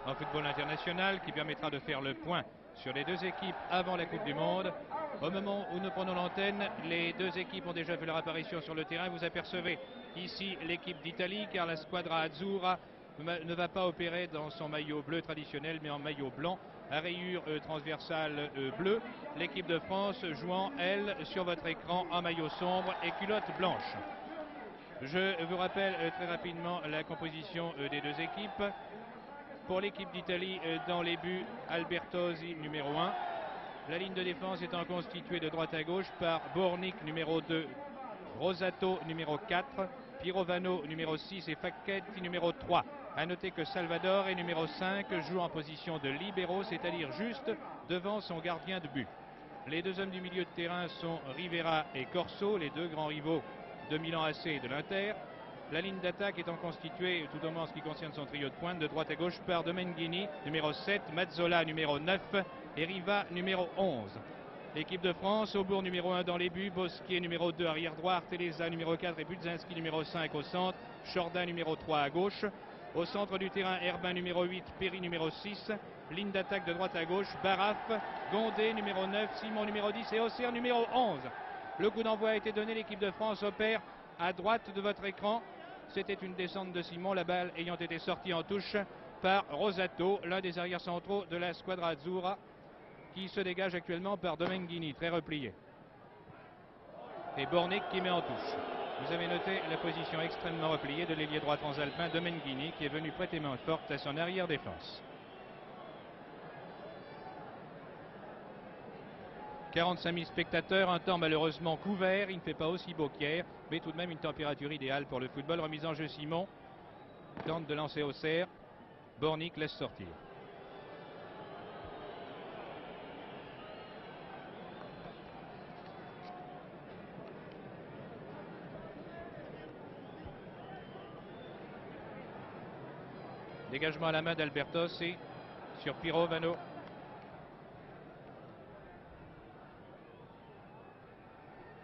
en football international qui permettra de faire le point sur les deux équipes avant la Coupe du Monde. Au moment où nous prenons l'antenne, les deux équipes ont déjà fait leur apparition sur le terrain. Vous apercevez ici l'équipe d'Italie, car la Squadra Azzurra ne va pas opérer dans son maillot bleu traditionnel, mais en maillot blanc à rayures transversales bleues. L'équipe de France jouant, elle, sur votre écran en maillot sombre et culotte blanche. Je vous rappelle très rapidement la composition des deux équipes. Pour l'équipe d'Italie, dans les buts, Albertosi numéro 1. La ligne de défense étant constituée de droite à gauche par Bornik numéro 2, Rosato numéro 4, Pirovano numéro 6 et Facchetti numéro 3. A noter que Salvador est numéro 5, joue en position de libero, c'est-à-dire juste devant son gardien de but. Les deux hommes du milieu de terrain sont Rivera et Corso, les deux grands rivaux de Milan AC et de l'Inter. La ligne d'attaque étant constituée, tout au moins en ce qui concerne son trio de pointe, de droite à gauche par Domenghini, numéro 7, Mazzola, numéro 9 et Riva, numéro 11. L'équipe de France, Aubourg, numéro 1 dans les buts, Bosquier, numéro 2, arrière droit, Arteleza, numéro 4 et Budzinski, numéro 5 au centre, Chorda, numéro 3 à gauche. Au centre du terrain, Herbin, numéro 8, Perry, numéro 6. Ligne d'attaque de droite à gauche, Baraf, Gondé, numéro 9, Simon, numéro 10 et Auxerre, numéro 11. Le coup d'envoi a été donné, l'équipe de France opère à droite de votre écran. C'était une descente de Simon, la balle ayant été sortie en touche par Rosato, l'un des arrières centraux de la Squadra Azzurra, qui se dégage actuellement par Domenghini, très replié. Et Bornik qui met en touche. Vous avez noté la position extrêmement repliée de l'ailier droit transalpin Domenghini, qui est venu prêter main forte à son arrière défense. 45 000 spectateurs, un temps malheureusement couvert, il ne fait pas aussi beau qu'hier, mais tout de même une température idéale pour le football. Remise en jeu Simon, tente de lancer Auxerre, Bornik laisse sortir. Dégagement à la main d'Albertosi sur Pirovano.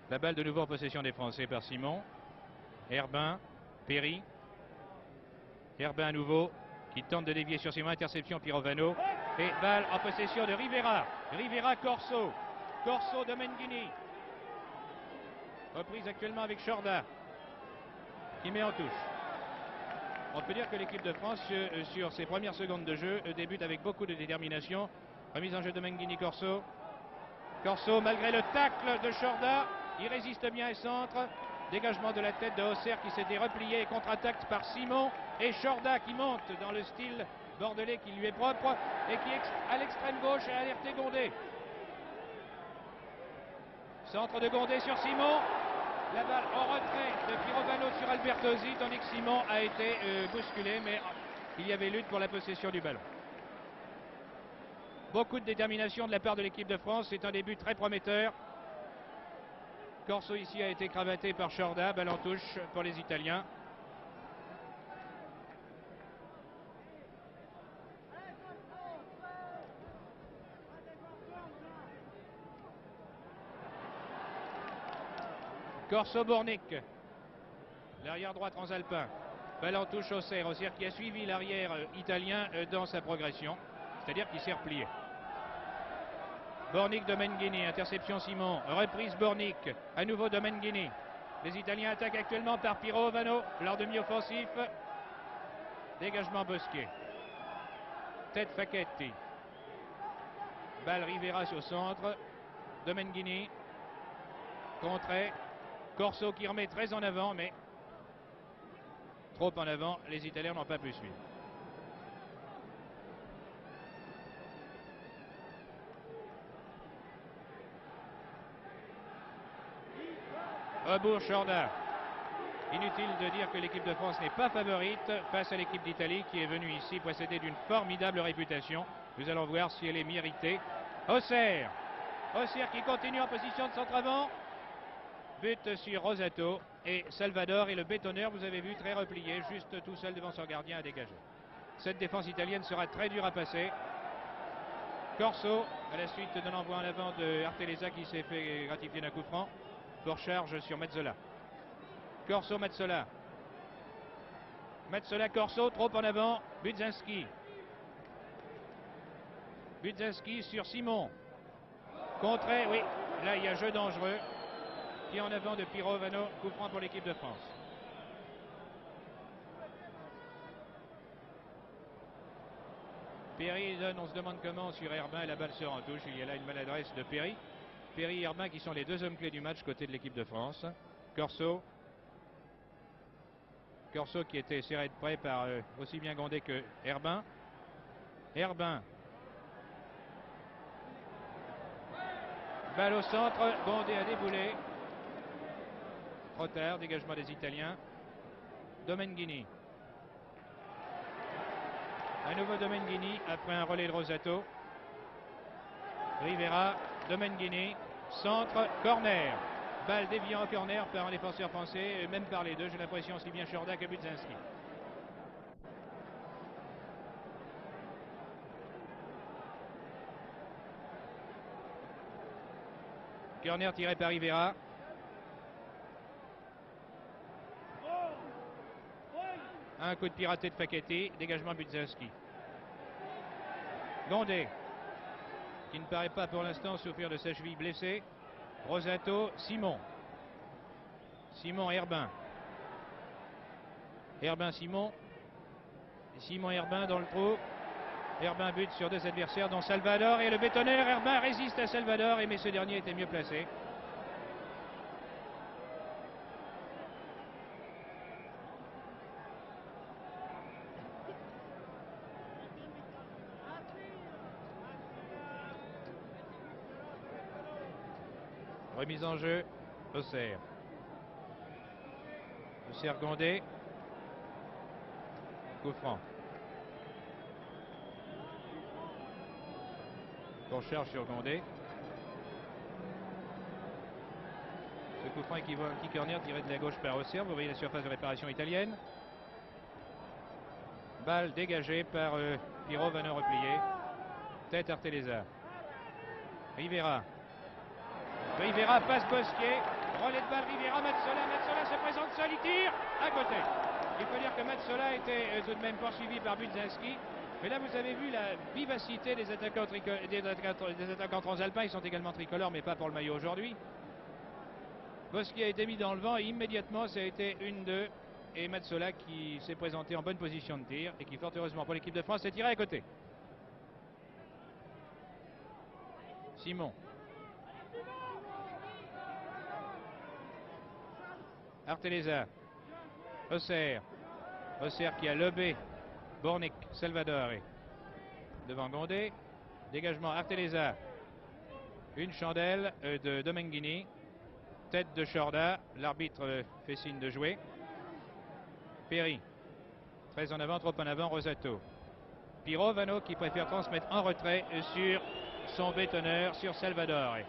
La balle de nouveau en possession des Français par Simon. Herbin, Perry. Herbin à nouveau qui tente de dévier sur Simon. Interception Pirovano. Et balle en possession de Rivera. Rivera, Corso. Corso, Domenghini. Reprise actuellement avec Chorda qui met en touche. On peut dire que l'équipe de France, sur ses premières secondes de jeu, débute avec beaucoup de détermination. Remise en jeu de Domenghini, Corso. Corso, malgré le tacle de Chorda, il résiste bien et centre. Dégagement de la tête de Auxerre qui s'était replié et contre-attaque par Simon. Et Chorda qui monte dans le style bordelais qui lui est propre et qui à l'extrême gauche a alerté Gondé. Centre de Gondé sur Simon. La balle en retrait de Pirovano sur Albertosi, tandis que Simon a été bousculé, mais il y avait lutte pour la possession du ballon. Beaucoup de détermination de la part de l'équipe de France, c'est un début très prometteur. Corso ici a été cravaté par Chorda, balle en touche pour les Italiens. Corso, Bornik, l'arrière droit transalpin. Balle en touche Auxerre. Auxerre qui a suivi l'arrière italien dans sa progression, c'est-à-dire qui s'est replié. Bornik, Domenghini, interception Simon, reprise Bornik, à nouveau Domenghini. Les Italiens attaquent actuellement par Pirovano, leur demi-offensif. Dégagement Bosquier. Tête Facchetti. Balle Rivera au centre. Domenghini. Contré. Corso qui remet très en avant, mais trop en avant, les Italiens n'ont pas pu suivre. Aubourg, Chorda. Inutile de dire que l'équipe de France n'est pas favorite face à l'équipe d'Italie qui est venue ici précédée d'une formidable réputation. Nous allons voir si elle est méritée. Auxerre. Auxerre qui continue en position de centre avant. But sur Rosato et Salvador et le bétonneur, vous avez vu, très replié, juste tout seul devant son gardien à dégager. Cette défense italienne sera très dure à passer. Corso, à la suite de l'envoi en avant de Arteleza qui s'est fait gratifier d'un coup franc. Pour charge sur Mazzola. Corso, Mazzola. Mazzola, Corso, trop en avant. Budzinski. Budzinski sur Simon. Contré, oui. Là, il y a jeu dangereux. Pied en avant de Pirot Vano. Coup franc pour l'équipe de France. Perry donne, on se demande comment, sur Herbin, et la balle sort en touche. Il y a là une maladresse de Perry. Perry et Herbin qui sont les deux hommes clés du match côté de l'équipe de France. Corso. Corso qui était serré de près par aussi bien Gondé que Herbin. Herbin. Balle au centre. Gondé a déboulé. Trop tard. Dégagement des Italiens. Domenghini. À nouveau Domenghini après un relais de Rosato. Rivera. Domenghini. Centre. Corner. Balle déviée en corner par un défenseur français, même par les deux, j'ai l'impression, aussi bien Chorda que Budzinski. Corner tiré par Rivera. Un coup de piraté de Facchetti, dégagement Budzinski. Gondé, qui ne paraît pas pour l'instant souffrir de sa cheville blessée. Rosato, Simon. Simon, Herbin. Herbin, Simon. Simon, Herbin dans le trou. Herbin bute sur deux adversaires, dont Salvador et le bétonneur. Herbin résiste à Salvador, mais ce dernier était mieux placé. Remise en jeu, Auxerre. Auxerre Gondé. Coup franc. Pour charge sur Gondé. Ce coup franc équivaut à un petit corner tiré de la gauche par Auxerre. Vous voyez la surface de réparation italienne. Balle dégagée par Pirot, Vano replié. Tête Arteleza. Rivera. Rivera passe Bosquier. Relais de balle Rivera, Mazzola. Mazzola se présente seul, il tire à côté. Il faut dire que Mazzola était tout de même poursuivi par Budzinski. Mais là, vous avez vu la vivacité des attaquants transalpins. Ils sont également tricolores, mais pas pour le maillot aujourd'hui. Bosquier a été mis dans le vent et immédiatement, ça a été 1-2. Et Mazzola qui s'est présenté en bonne position de tir et qui, fort heureusement pour l'équipe de France, s'est tiré à côté. Simon. Arteleza. Auxerre. Auxerre qui a lobé Bornick, Salvador devant Gondé. Dégagement Arteleza. Une chandelle de Domenghini. Tête de Chorda. L'arbitre fait signe de jouer. Perry. Très en avant, trop en avant, Rosato. Pirot, Vano qui préfère transmettre en retrait sur son bétonneur, sur Salvador.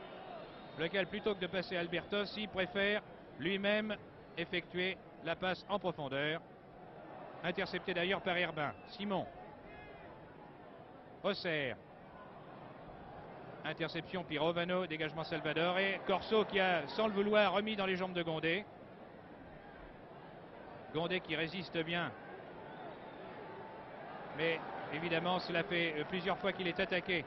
Lequel, plutôt que de passer à Albertos, il préfère lui-même effectuer la passe en profondeur. Intercepté d'ailleurs par Herbin. Simon. Auxerre. Interception Pirot, Vano, dégagement Salvador et Corso qui a, sans le vouloir, remis dans les jambes de Gondé. Gondé qui résiste bien. Mais évidemment, cela fait plusieurs fois qu'il est attaqué.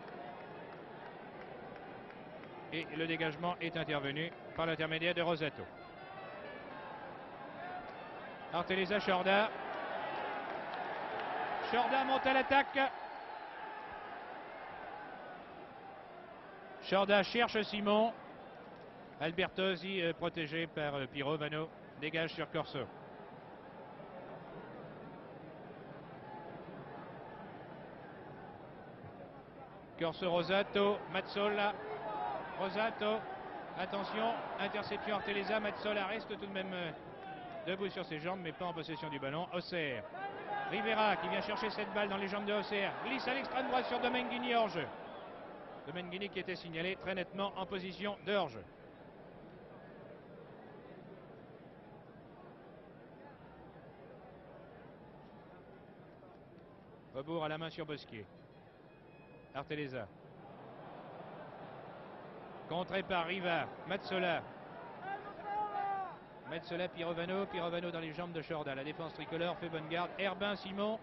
Et le dégagement est intervenu par l'intermédiaire de Rosato. Arteleza, Chorda. Chorda monte à l'attaque. Chorda cherche Simon. Albertosi protégé par Pirot, Vano dégage sur Corso. Corso, Rosato, Mazzola. Rosato, attention, interception Arteleza. Mazzola reste tout de même debout sur ses jambes, mais pas en possession du ballon. Auxerre. Rivera qui vient chercher cette balle dans les jambes de Auxerre. Glisse à l'extrême droite sur Domenghini, hors-jeu. Domenghini qui était signalé très nettement en position de hors-jeu. Rebours à la main sur Bosquier. Arteleza. Contré par Riva. Mazzola. Mazzola, Pirovano dans les jambes de Chorda. La défense tricolore fait bonne garde. Herbin, Simon.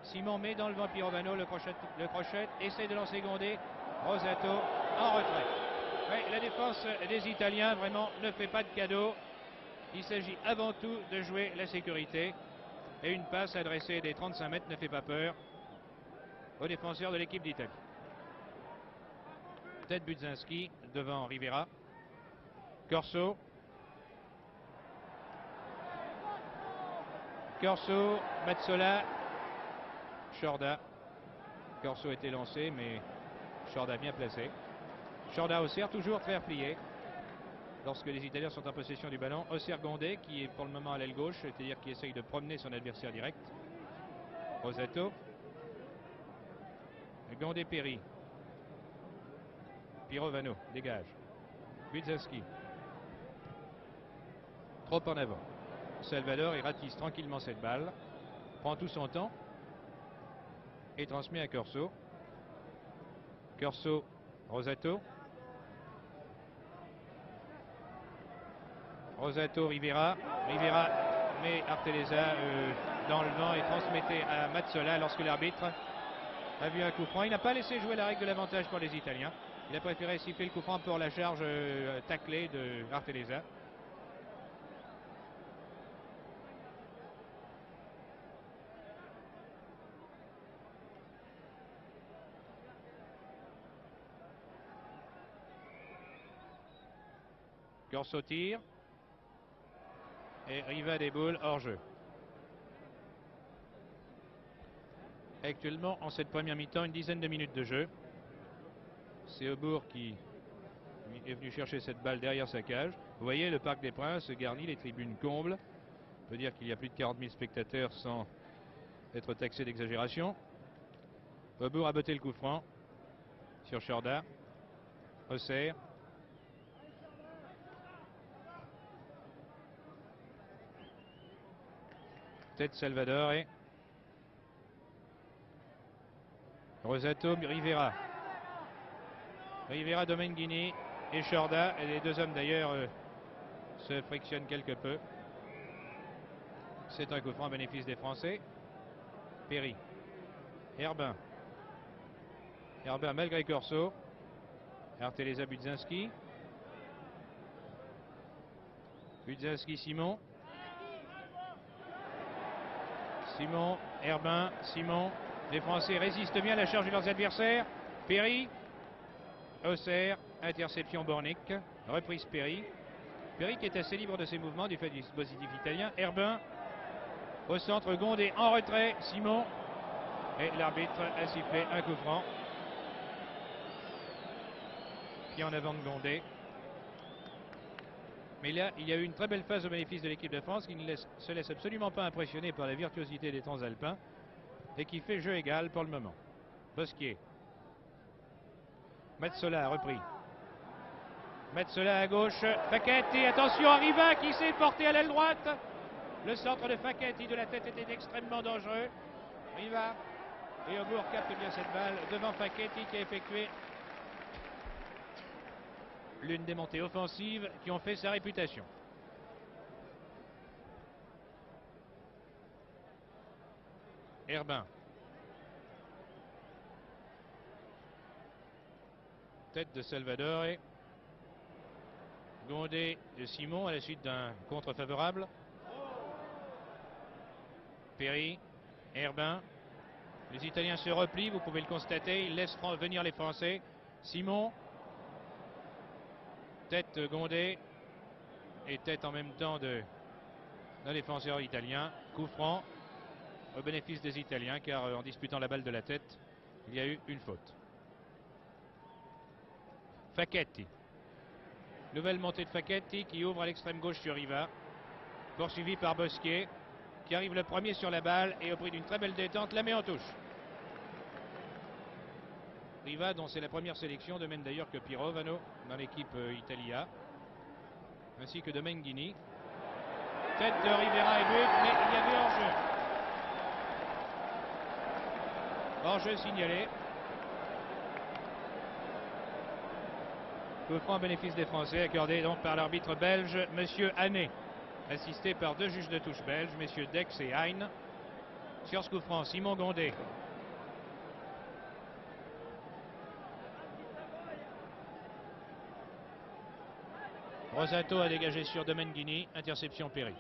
Simon met dans le vent Pirovano, le crochet, essaie de lancer Gondé. Rosato en retrait. Ouais, la défense des Italiens vraiment ne fait pas de cadeau. Il s'agit avant tout de jouer la sécurité. Et une passe adressée des 35 mètres ne fait pas peur aux défenseurs de l'équipe d'Italie. Tête Budzinski devant Rivera. Corso. Corso, Mazzola, Shorda. Corso était lancé, mais Shorda bien placé. Shorda Auxerre, toujours très replié. Lorsque les Italiens sont en possession du ballon, Auxerre Gondé, qui est pour le moment à l'aile gauche, c'est-à-dire qui essaye de promener son adversaire direct. Rosato. Gondé Perry. Pirovano, dégage. Budzinski. Trop en avant. Salvador, il ratisse tranquillement cette balle, prend tout son temps et transmet à Corso. Corso, Rosato. Rosato, Rivera. Rivera met Arteleza dans le vent et transmettait à Mazzola lorsque l'arbitre a vu un coup franc. Il n'a pas laissé jouer la règle de l'avantage pour les Italiens. Il a préféré siffler le coup franc pour la charge taclée de Arteleza. Corso tire. Et Riva déboule hors jeu. Actuellement, en cette première mi-temps, une dizaine de minutes de jeu. C'est Aubourg qui est venu chercher cette balle derrière sa cage. Vous voyez, le Parc des Princes garni, les tribunes combles. On peut dire qu'il y a plus de 40 000 spectateurs sans être taxé d'exagération. Aubourg a botté le coup franc sur Shorda. Auxerre. Tête Salvador et Rosato, Rivera. Rivera, Domenghini et Shorda. Et les deux hommes d'ailleurs se frictionnent quelque peu. C'est un coup franc à bénéfice des Français. Perry. Herbin. Herbin malgré Corso. Arteleza, Budzinski. Budzinski, Simon. Simon, Herbin, Simon. Les Français résistent bien à la charge de leurs adversaires. Perry. Auxerre. Interception Bornick. Reprise Perry. Perry qui est assez libre de ses mouvements du fait du dispositif italien. Herbin. Au centre, Gondé en retrait. Simon. Et l'arbitre a sifflé un coup franc. Pied en avant de Gondé. Mais là, il y a eu une très belle phase au bénéfice de l'équipe de France qui ne se laisse absolument pas impressionner par la virtuosité des transalpins et qui fait jeu égal pour le moment. Bosquier. Mazzola a repris. Mazzola à gauche. Facchetti, attention à Riva qui s'est porté à l'aile droite. Le centre de Facchetti de la tête était extrêmement dangereux. Riva et Aubourg capte bien cette balle devant Facchetti qui a effectué l'une des montées offensives qui ont fait sa réputation. Herbin. Tête de Salvador et Gondé de Simon à la suite d'un contre favorable. Perry, Herbin. Les Italiens se replient, vous pouvez le constater. Ils laissent venir les Français. Simon. Tête Gondé. Et tête en même temps d'un défenseur italien. Coup franc au bénéfice des Italiens car en disputant la balle de la tête, il y a eu une faute. Facchetti. Nouvelle montée de Facchetti qui ouvre à l'extrême gauche sur Riva. Poursuivi par Bosquier qui arrive le premier sur la balle et au prix d'une très belle détente la met en touche. Riva dont c'est la première sélection, de même d'ailleurs que Pirovano dans l'équipe Italia, ainsi que Domenghini. Tête de Rivera et but, mais il y avait hors-jeu. Hors-jeu signalé. Coup franc bénéfice des Français accordé donc par l'arbitre belge, Monsieur Hannet, assisté par deux juges de touche belges, messieurs Dex et Hein. Sur ce coup franc, Simon Gondé. Rosato a dégagé sur Domenghini, interception Perry.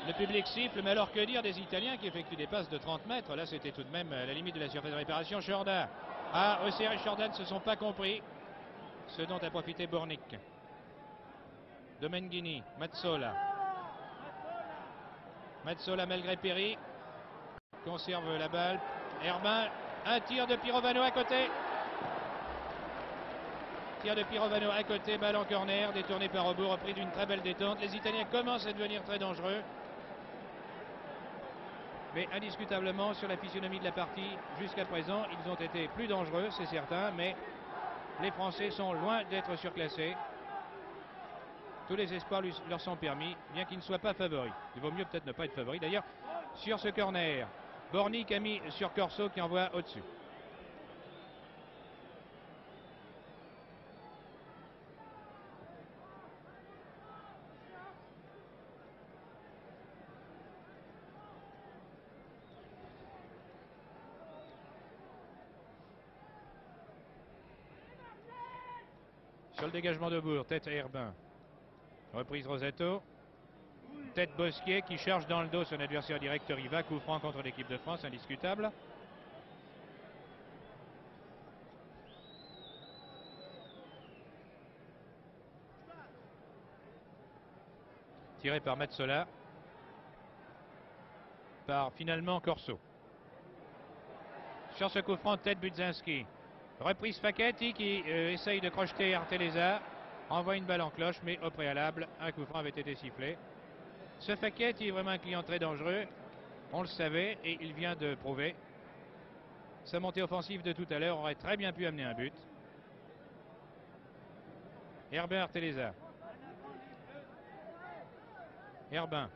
Le public siffle, mais alors que dire des Italiens qui effectuent des passes de 30 mètres? Là, c'était tout de même à la limite de la surface de réparation. Jorda. Ah, Osser et Jordan ne se sont pas compris. Ce dont a profité Bornik. Domenghini, Mazzola. Mazzola malgré Perry conserve la balle. Herbin, un tir de Pirovano à côté. Tir de Pirovano à côté, balle en corner, détourné par Robbo, repris d'une très belle détente. Les Italiens commencent à devenir très dangereux. Mais indiscutablement, sur la physionomie de la partie, jusqu'à présent, ils ont été plus dangereux, c'est certain, mais les Français sont loin d'être surclassés. Tous les espoirs leur sont permis, bien qu'ils ne soient pas favoris. Il vaut mieux peut-être ne pas être favori. D'ailleurs, sur ce corner, Bornik a mis sur Corso qui envoie au-dessus. Sur le dégagement de Bourg, tête à Herbin. Reprise Rosato. Tête Bosquier qui charge dans le dos son adversaire direct Riva. Coup franc contre l'équipe de France, indiscutable. Tiré par Mazzola. Par finalement Corso. Sur ce coup franc, tête Budzinski. Reprise Facchetti qui essaye de crocheter Arteleza. Envoie une balle en cloche, mais au préalable, un coup franc avait été sifflé. Ce Facchetti est vraiment un client très dangereux. On le savait et il vient de prouver. Sa montée offensive de tout à l'heure aurait très bien pu amener un but. Herbin Arteleza. Herbin.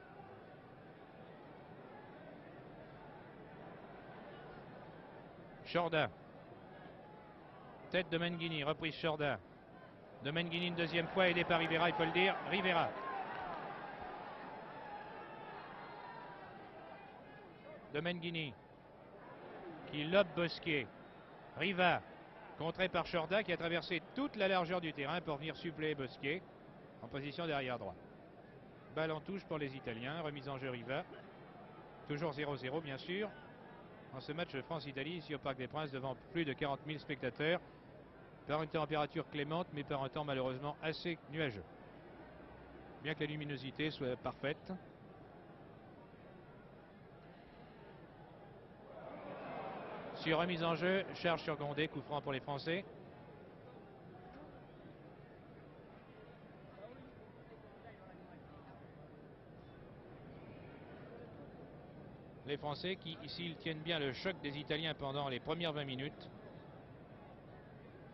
Jorda. Tête de Domenghini, reprise Jorda. Domenghini une deuxième fois, aidé par Rivera, il faut le dire. Rivera. Domenghini qui lobe Bosquier. Riva, contré par Jorda qui a traversé toute la largeur du terrain pour venir suppléer Bosquier en position derrière droit. Balle en touche pour les Italiens, remise en jeu Riva. Toujours 0-0 bien sûr. En ce match France-Italie, ici au Parc des Princes, devant plus de 40 000 spectateurs. Par une température clémente, mais par un temps malheureusement assez nuageux. Bien que la luminosité soit parfaite. Sur remise en jeu, charge sur Gondé, coup franc pour les Français. Les Français qui, ici, ils tiennent bien le choc des Italiens pendant les premières 20 minutes,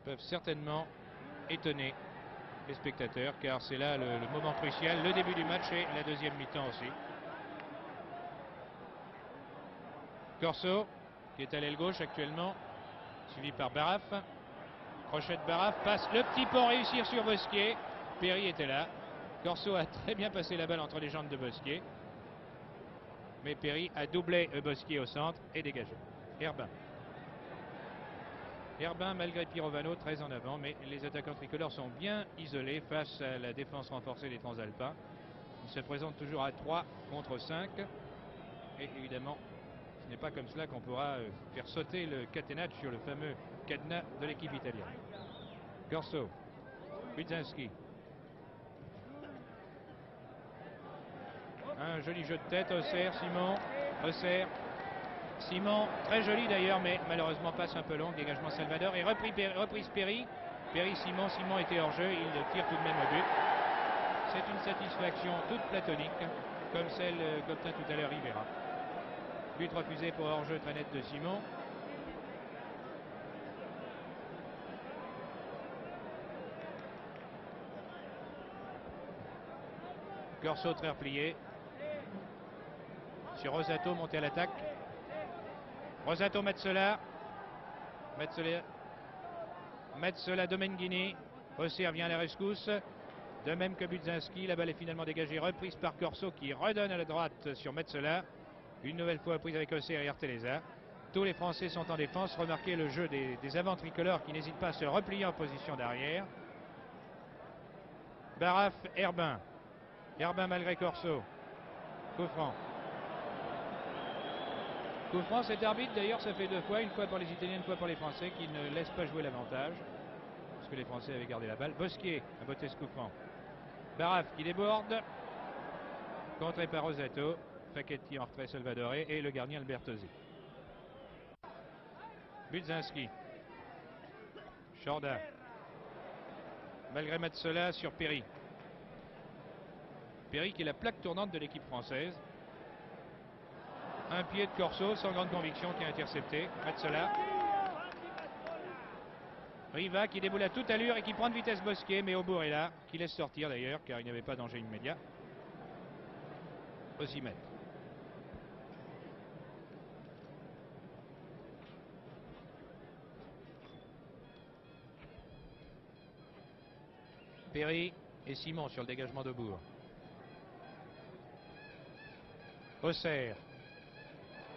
peuvent certainement étonner les spectateurs, car c'est là le moment crucial, le début du match et la deuxième mi-temps aussi. Corso, qui est à l'aile gauche actuellement, suivi par Baraf. Crochet de Baraf, passe le petit pont, réussir sur Bosquier. Perry était là. Corso a très bien passé la balle entre les jambes de Bosquier. Mais Perry a doublé Bosquier au centre et dégagé. Herbin. Herbin, malgré Pirovano, très en avant, mais les attaquants tricolores sont bien isolés face à la défense renforcée des Transalpins. Ils se présentent toujours à 3 contre 5. Et évidemment, ce n'est pas comme cela qu'on pourra faire sauter le catenaccio, le fameux cadenas de l'équipe italienne. Corso. Budzinski. Un joli jeu de tête, Osser, Simon. Osser. Simon, très joli d'ailleurs, mais malheureusement passe un peu long. Dégagement Salvador et reprise Perry. Perry, Simon. Simon était hors jeu, il tire tout de même au but. C'est une satisfaction toute platonique, comme celle qu'obtint tout à l'heure Rivera. But refusé pour hors-jeu très net de Simon. Corso très replié. Sur Rosato, monté à l'attaque. Rosato, Mazzola. Mazzola, Domenghini. Osser vient à la rescousse. De même que Budzinski, la balle est finalement dégagée, reprise par Corso qui redonne à la droite sur Metsola. Une nouvelle fois prise avec Auxerre et Arteleza. Tous les Français sont en défense. Remarquez le jeu des avants tricolores qui n'hésitent pas à se replier en position d'arrière. Baraf, Herbin. Herbin malgré Corso. Coup franc. Coup franc, cet arbitre d'ailleurs ça fait deux fois, une fois pour les Italiens, une fois pour les Français qui ne laissent pas jouer l'avantage. Parce que les Français avaient gardé la balle. Bosquier a botté ce coup franc. Baraf qui déborde. Contré par Rosato. Facchetti en retrait Salvadore et le gardien Albertosi. Budzinski. Chorda. Malgré Metsola sur Perry. Perry qui est la plaque tournante de l'équipe française. Un pied de Corso sans grande conviction qui a intercepté. Metsola. Riva qui déboule à toute allure et qui prend de vitesse Bosquier, mais Aubour est là, qui laisse sortir d'ailleurs car il n'y avait pas danger immédiat. Aussi mettre. Perry et Simon sur le dégagement d'Aubour. Auxerre.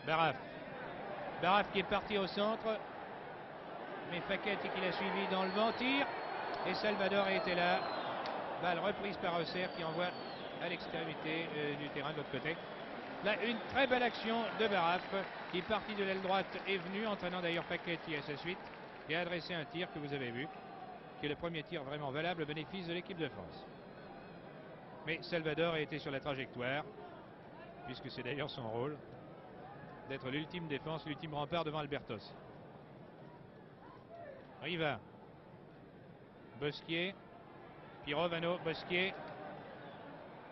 Baraf. Baraf qui est parti au centre. Mais Facchetti qui l'a suivi dans le vent. Tire. Et Salvador était là. Balle reprise par Auxerre qui envoie à l'extrémité du terrain de l'autre côté. Là, une très belle action de Baraf qui, parti de l'aile droite, est venu, entraînant d'ailleurs Facchetti à sa suite, et a adressé un tir que vous avez vu, qui est le premier tir vraiment valable au bénéfice de l'équipe de France. Mais Salvador a été sur la trajectoire, puisque c'est d'ailleurs son rôle, d'être l'ultime défense, l'ultime rempart devant Albertos. Riva. Bosquier. Pirovano, Bosquier.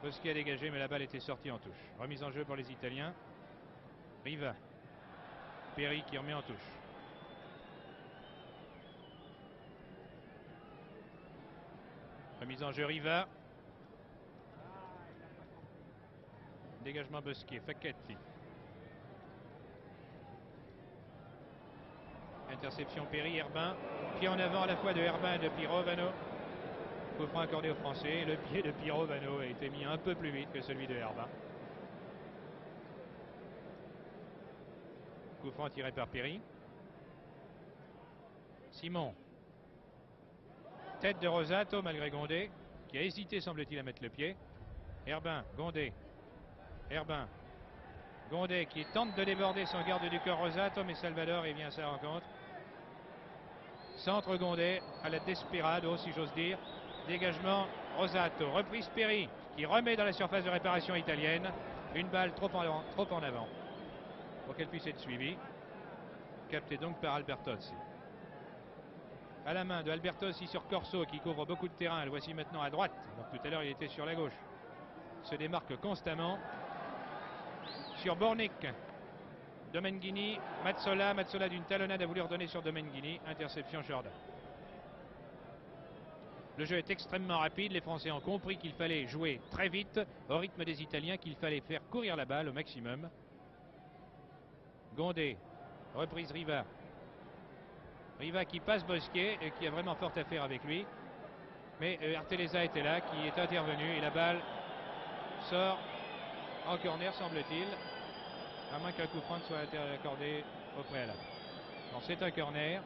Bosquier a dégagé, mais la balle était sortie en touche. Remise en jeu pour les Italiens. Riva. Perry qui remet en touche. Remise en jeu Riva. Dégagement Bosquier. Facchetti. Interception Perry, Herbin. Pied en avant à la fois de Herbin et de Pirovano. Coup franc accordé aux Français. Le pied de Pirovano a été mis un peu plus vite que celui de Herbin. Coup franc tiré par Perry. Simon. Tête de Rosato malgré Gondé, qui a hésité semble-t-il à mettre le pied. Herbin, Gondé. Herbin. Gondé qui tente de déborder son garde du corps Rosato, mais Salvador est vient à sa rencontre. Centre Gondé à la desperado si j'ose dire. Dégagement Rosato. Reprise Perry qui remet dans la surface de réparation italienne. Une balle trop en avant pour qu'elle puisse être suivie. Capté donc par Albertozzi. À la main de Albertozzi sur Corso qui couvre beaucoup de terrain. Le voici maintenant à droite. Donc tout à l'heure il était sur la gauche. Se démarque constamment. Sur Bornik. Domenghini. Mazzola. Mazzola d'une talonnade a voulu redonner sur Domenghini. Interception Jordan. Le jeu est extrêmement rapide. Les Français ont compris qu'il fallait jouer très vite au rythme des Italiens, qu'il fallait faire courir la balle au maximum. Gondé. Reprise Riva. Riva qui passe Bosquier et qui a vraiment fort à faire avec lui. Mais Arteleza était là, qui est intervenu et la balle sort en corner semble-t-il. À moins qu'un coup franc soit accordé au préalable. Bon, c'est un corner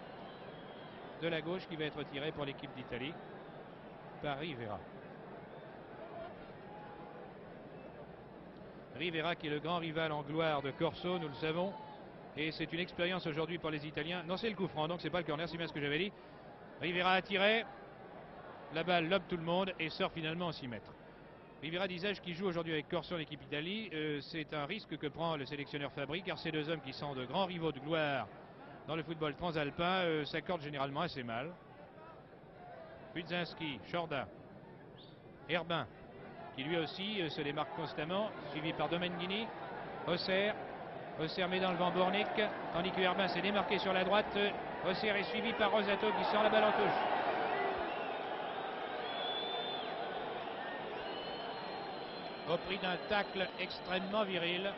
de la gauche qui va être tiré pour l'équipe d'Italie par Rivera. Rivera qui est le grand rival en gloire de Corso, nous le savons. Et c'est une expérience aujourd'hui pour les Italiens. Non, c'est le coup franc, donc c'est pas le corner, c'est bien ce que j'avais dit. Rivera a tiré. La balle lobe tout le monde et sort finalement en 6 mètres. Rivera, disais-je, qui joue aujourd'hui avec Corso en équipe d'Italie, c'est un risque que prend le sélectionneur Fabri, car ces deux hommes qui sont de grands rivaux de gloire dans le football transalpin s'accordent généralement assez mal. Budzinski, Chorda, Herbin, qui lui aussi se démarque constamment, suivi par Domenghini, Auxerre. Auxerre met dans le vent Bornik, tandis que Herbin s'est démarqué sur la droite. Auxerre est suivi par Rosato qui sort la balle en touche. Au prix d'un tacle extrêmement viril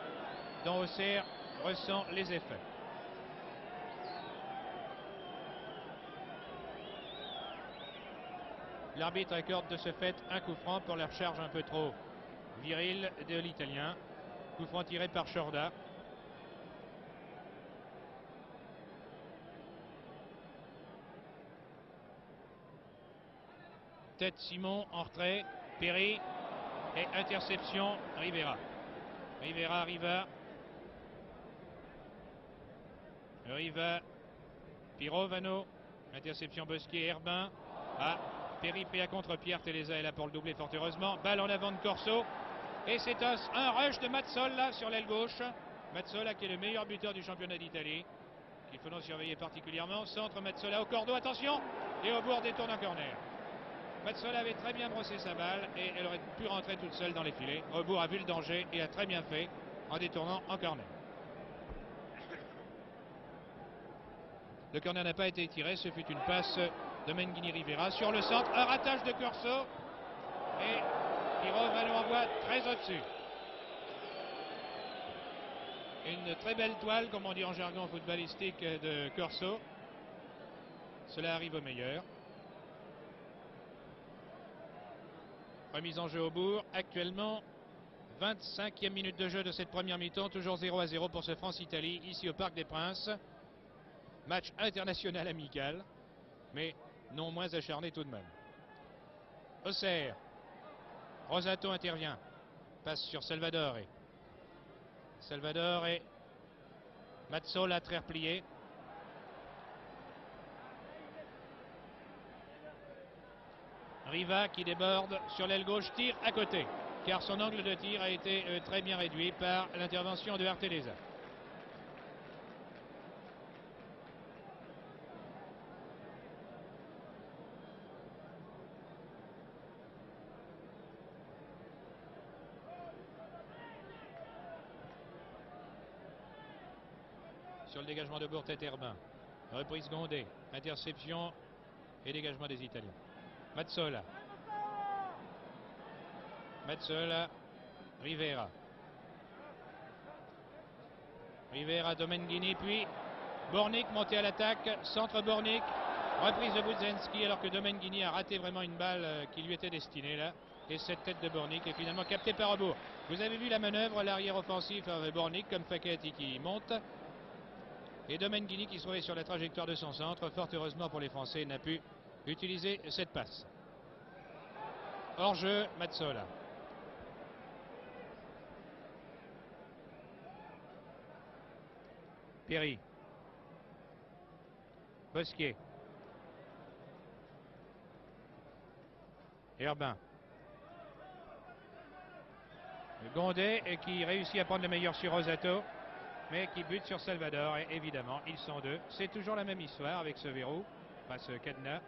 dont Auxerre ressent les effets. L'arbitre accorde de ce fait un coup franc pour la recharge un peu trop virile de l'Italien. Coup franc tiré par Shorda. Tête Simon en retrait. Perry et interception Rivera. Rivera. Pirovano. Interception Bosquier, Herbin. Ah, Perry pris à contre-pied. Arteleza est là pour le doubler fort heureusement. Balle en avant de Corso. Et c'est un rush de Mazzola sur l'aile gauche. Mazzola qui est le meilleur buteur du championnat d'Italie. Qu'il faut donc surveiller particulièrement. Centre Mazzola au cordeau, attention. Et Aubourg détourne un corner. Mazzola avait très bien brossé sa balle et elle aurait pu rentrer toute seule dans les filets. Aubourg a vu le danger et a très bien fait en détournant en corner. Le corner n'a pas été tiré, ce fut une passe de Menghini Rivera sur le centre, un ratage de Corso et Pirovano envoie très au-dessus. Une très belle toile, comme on dit en jargon footballistique, de Corso. Cela arrive au meilleur. Remise en jeu au bourg. Actuellement, 25e minute de jeu de cette première mi-temps. Toujours 0-0 pour ce France-Italie, ici au Parc des Princes. Match international amical, mais non moins acharné tout de même. Auxerre. Rosato intervient. Passe sur Salvador. Salvador et Mazzola très replié. Riva qui déborde sur l'aile gauche, tire à côté, car son angle de tir a été très bien réduit par l'intervention de Arteleza. Sur le dégagement de Bourtet Herbin. Reprise Gondé. Interception et dégagement des Italiens. Mazzola. Rivera. Domenghini, puis Bornik monté à l'attaque. Centre Bornik. Reprise de Budzenski alors que Domenghini a raté vraiment une balle qui lui était destinée là. Et cette tête de Bornik est finalement captée par Aubourg. Vous avez vu la manœuvre, l'arrière offensif avec Bornik comme Facchetti qui monte. Et Domenghini qui se trouvait sur la trajectoire de son centre, fort heureusement pour les Français, n'a pu utiliser cette passe. Hors-jeu, Mazzola. Perry. Bosquier. Herbin. Gondé qui réussit à prendre le meilleur sur Rosato, mais qui bute sur Salvador. Et évidemment, ils sont deux. C'est toujours la même histoire avec ce verrou, pas ce cadenas.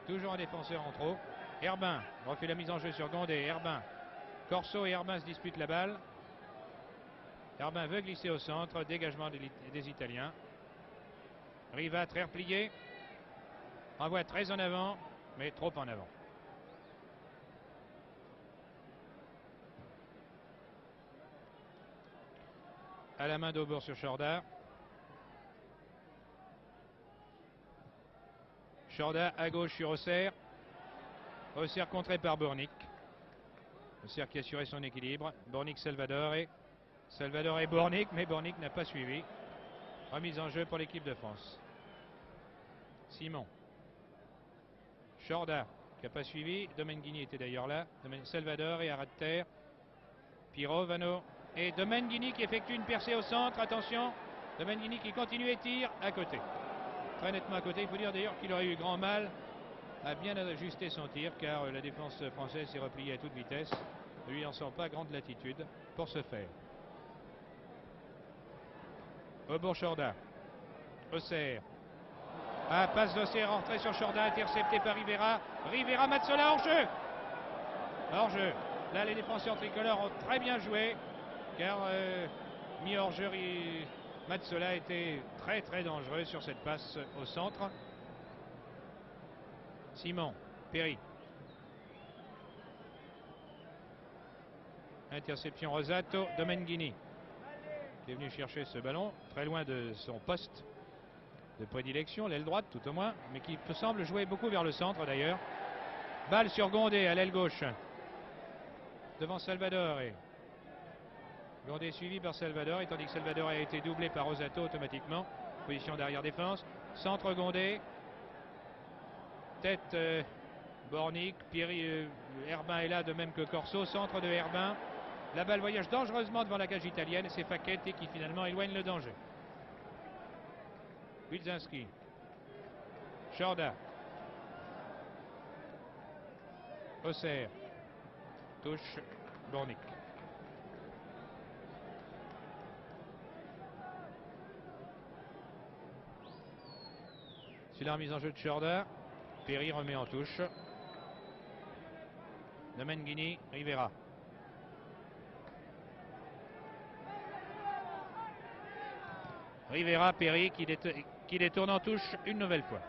Toujours un défenseur en trop. Herbin refait la mise en jeu sur Gondé. Herbin. Corso et Herbin se disputent la balle. Herbin veut glisser au centre. Dégagement des Italiens. Riva très replié. Envoie très en avant, mais trop en avant. À la main d'Aubourg sur Shorda. Shorda à gauche sur Auxerre. Auxerre contré par Bornik. Auxerre qui a assuré son équilibre. Bornik, Salvador et Bornik, mais Bornik n'a pas suivi. Remise en jeu pour l'équipe de France. Simon. Shorda qui n'a pas suivi. Domenghini était d'ailleurs là. Salvador et à ras de terre. Pirovano. Et Domenghini qui effectue une percée au centre. Attention. Domenghini qui continue et tire à côté. Très nettement à côté. Il faut dire d'ailleurs qu'il aurait eu grand mal à bien ajuster son tir car la défense française s'est repliée à toute vitesse. Ne lui en sent pas grande latitude pour ce faire. Aubourg Shorda. Auxerre. Ah, passe d'Auxerre, entrée sur Shorda, intercepté par Rivera. Rivera, Mazzola hors jeu. Hors jeu. Là, les défenseurs tricolores ont très bien joué car mis hors jeu, Mazzola était très très dangereux sur cette passe au centre. Simon. Perry. Interception Rosato. Domenghini qui est venu chercher ce ballon très loin de son poste de prédilection, l'aile droite tout au moins, mais qui semble jouer beaucoup vers le centre d'ailleurs. Balle sur Gondé à l'aile gauche. Devant Salvador. Et Gondé suivi par Salvador. Et tandis que Salvador a été doublé par Rosato automatiquement. Position d'arrière défense. Centre Gondé. Tête Bornick. Herbin est là de même que Corso. Centre de Herbin. La balle voyage dangereusement devant la cage italienne. C'est Facchetti qui finalement éloigne le danger. Budzinski. Jorda. Auxerre. Touche Bornick. C'est la remise en jeu de Jorda. Perry remet en touche. Domenghini, Rivera. Rivera, Perry qui détourne en touche une nouvelle fois.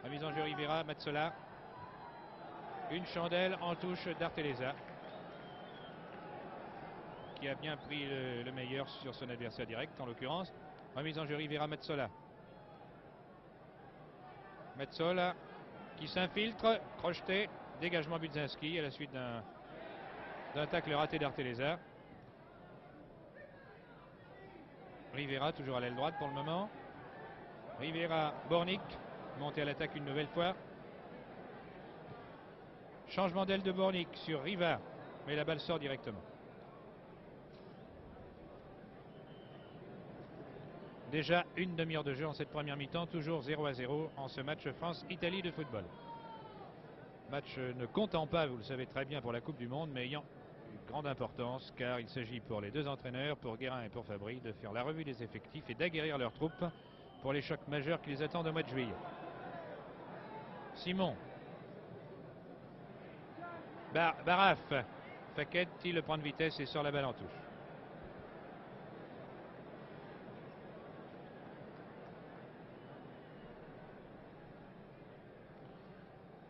Remise en jeu Rivera, Mazzola. Une chandelle en touche d'Arteleza, qui a bien pris le meilleur sur son adversaire direct en l'occurrence. Remise en jeu Rivera, Mazzola. Mazzola qui s'infiltre, crocheté, dégagement Budzinski à la suite d'un tacle raté d'Arteleza. Rivera toujours à l'aile droite pour le moment. Rivera, Bornick, monté à l'attaque une nouvelle fois. Changement d'aile de Bornick sur Riva, mais la balle sort directement. Déjà une demi-heure de jeu en cette première mi-temps, toujours 0-0 en ce match France-Italie de football. Match ne comptant pas, vous le savez très bien, pour la Coupe du Monde, mais ayant une grande importance, car il s'agit pour les deux entraîneurs, pour Guérin et pour Fabry, de faire la revue des effectifs et d'aguerrir leurs troupes pour les chocs majeurs qui les attendent au mois de juillet. Simon. Baraf. Facchetti le prend de vitesse et sort la balle en touche.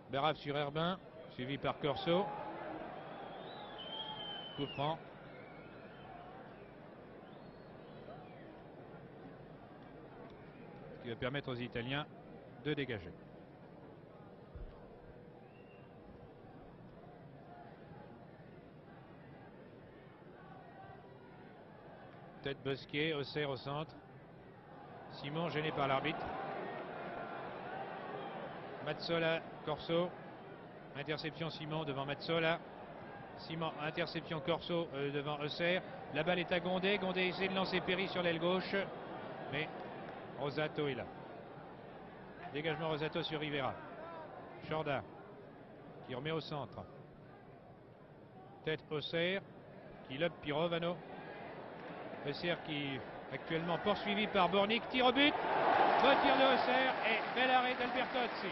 Baraf sur Herbin, suivi par Corso. Coup franc. Qui va permettre aux Italiens de dégager. Tête Bosquier, Auxerre au centre. Simon gêné par l'arbitre. Mazzola, Corso. Interception Simon devant Mazzola. Simon, interception Corso devant Auxerre. La balle est à Gondé. Gondé essaie de lancer Perry sur l'aile gauche. Mais Rosato est là. Dégagement Rosato sur Rivera. Jorda qui remet au centre. Tête Auxerre qui lobe Pirovano. Auxerre qui actuellement poursuivi par Bornick. Tir au but. Bon tir de Auxerre et bel arrêt d'Albertozzi.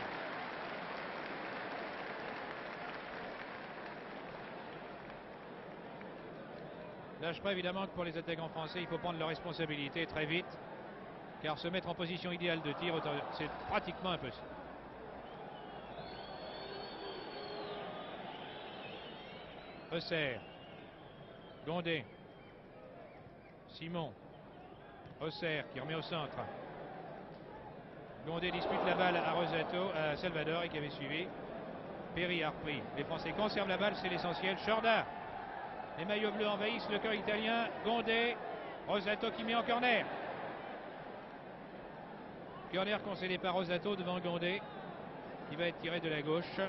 Là, je crois évidemment que pour les attaquants français, il faut prendre leurs responsabilités très vite. Car se mettre en position idéale de tir, c'est pratiquement impossible. Auxerre. Gondé. Simon. Auxerre qui remet au centre. Gondé dispute la balle à Rosato, à Salvador et qui avait suivi. Perry a repris. Les Français conservent la balle, c'est l'essentiel. Jorda. Les maillots bleus envahissent le camp italien. Gondé. Rosato qui met en corner. Corner concédé par Rosato devant Gondé, qui va être tiré de la gauche.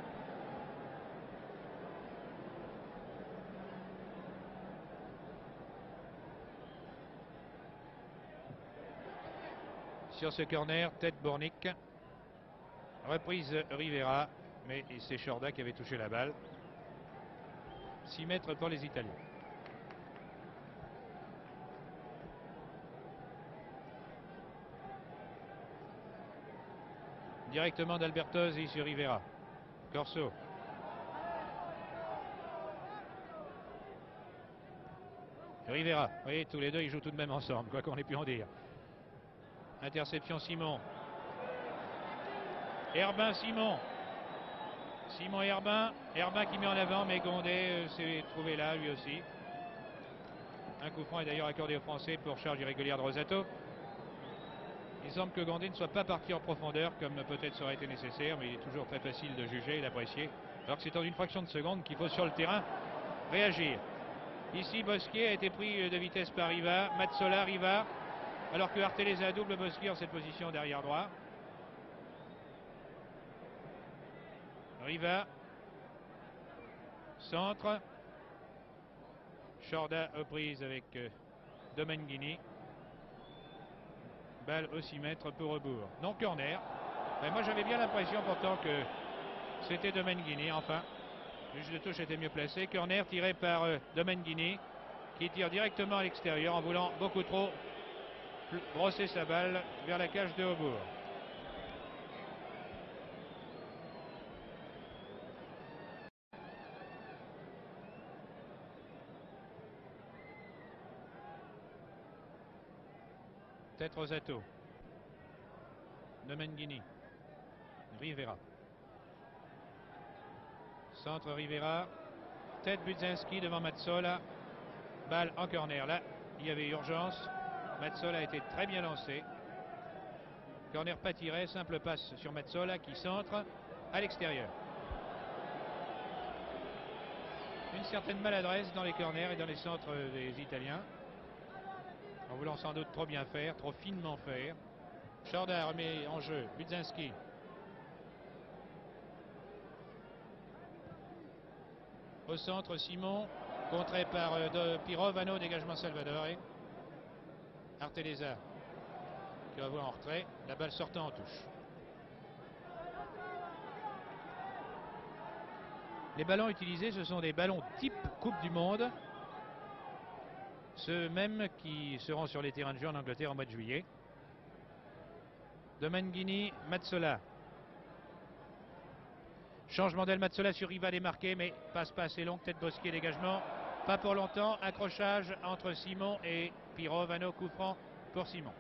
Sur ce corner, tête Bornick. Reprise Rivera, mais c'est Jorda qui avait touché la balle. 6 mètres pour les Italiens. Directement d'Albertozzi sur Rivera. Corso. Rivera. Vous voyez, tous les deux, ils jouent tout de même ensemble, quoi qu'on ait pu en dire. Interception Simon. Herbin, Simon. Simon Herbin. Herbin qui met en avant, mais Gondé s'est trouvé là, lui aussi. Un coup franc est d'ailleurs accordé aux Français pour charge irrégulière de Rosato. Il semble que Gondé ne soit pas parti en profondeur comme peut-être ça aurait été nécessaire, mais il est toujours très facile de juger et d'apprécier. Alors que c'est en une fraction de seconde qu'il faut sur le terrain réagir. Ici, Bosquier a été pris de vitesse par Riva. Mazzola, Riva. Alors que Arteleza double Bosquier en cette position derrière droit. Riva. Centre. Chorda aux prises avec Domenghini. Balle au 6 mètres pour rebours. Non, corner. Mais moi j'avais bien l'impression pourtant que c'était Domenghini, enfin. Le juge de touche était mieux placé. Corner tiré par Domenghini, qui tire directement à l'extérieur en voulant beaucoup trop brosser sa balle vers la cage de Aubourg. Tête Rosato. Domenghini. Rivera. Centre Rivera. Tête Budzinski devant Mazzola. Balle en corner. Là, il y avait urgence. Mazzola a été très bien lancé. Corner pas tiré. Simple passe sur Mazzola qui centre à l'extérieur. Une certaine maladresse dans les corners et dans les centres des Italiens. En voulant sans doute trop bien faire, trop finement faire. Chorda remet en jeu Budzinski. Au centre, Simon, contré par Pirovano, dégagement Salvador. Arteleza qui va voir en retrait, la balle sortant en touche. Les ballons utilisés, ce sont des ballons type Coupe du Monde. Ceux mêmes qui seront sur les terrains de jeu en Angleterre au mois de juillet. Domenghini, Mazzola. Changement d'elle, Mazzola sur Riva démarqué, mais passe pas assez long. Tête Bosquier, dégagement. Pas pour longtemps. Accrochage entre Simon et Pirovano. Coup franc pour Simon.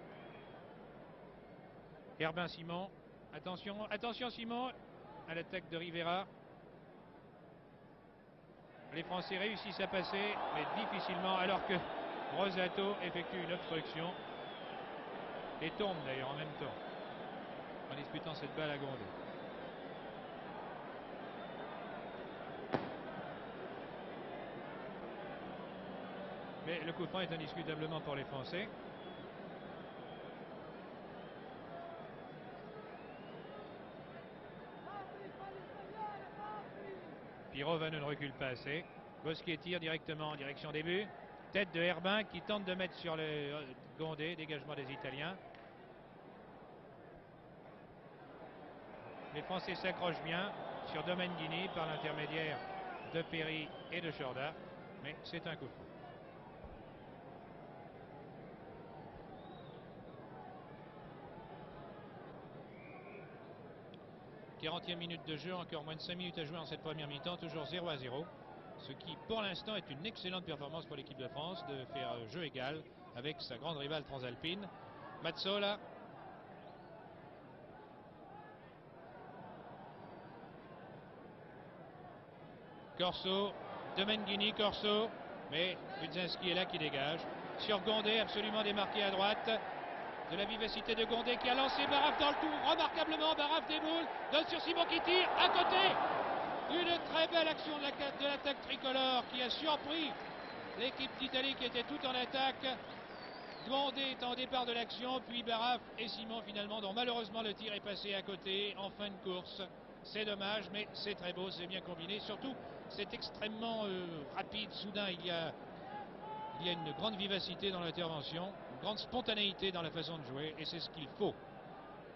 Herbin Simon. Attention, attention Simon. À l'attaque de Rivera. Les Français réussissent à passer, mais difficilement, alors que Rosato effectue une obstruction. Et tombe d'ailleurs en même temps, en disputant cette balle à Gondé. Mais le coup franc est indiscutablement pour les Français. Pirovano ne recule pas assez. Bosquier tire directement en direction des buts. Tête de Herbin qui tente de mettre sur le Gondé. Dégagement des Italiens. Les Français s'accrochent bien sur Domenghini par l'intermédiaire de Perry et de Chorda. Mais c'est un coup franc. 40e minute de jeu, encore moins de 5 minutes à jouer en cette première mi-temps, toujours 0-0. Ce qui, pour l'instant, est une excellente performance pour l'équipe de France de faire jeu égal avec sa grande rivale transalpine. Mazzola. Corso. Domenghini, Corso. Mais Budzinski est là qui dégage. Sur Gondé, absolument démarqué à droite. De la vivacité de Gondé qui a lancé Baraf dans le tour. Remarquablement, Baraf déboule. Donne sur Simon qui tire à côté. Une très belle action de l'attaque tricolore qui a surpris l'équipe d'Italie qui était toute en attaque. Gondé est en départ de l'action, puis Baraf et Simon finalement, dont malheureusement le tir est passé à côté en fin de course. C'est dommage, mais c'est très beau, c'est bien combiné. Surtout, c'est extrêmement rapide, soudain. Il y a une grande vivacité dans l'intervention, une grande spontanéité dans la façon de jouer, et c'est ce qu'il faut.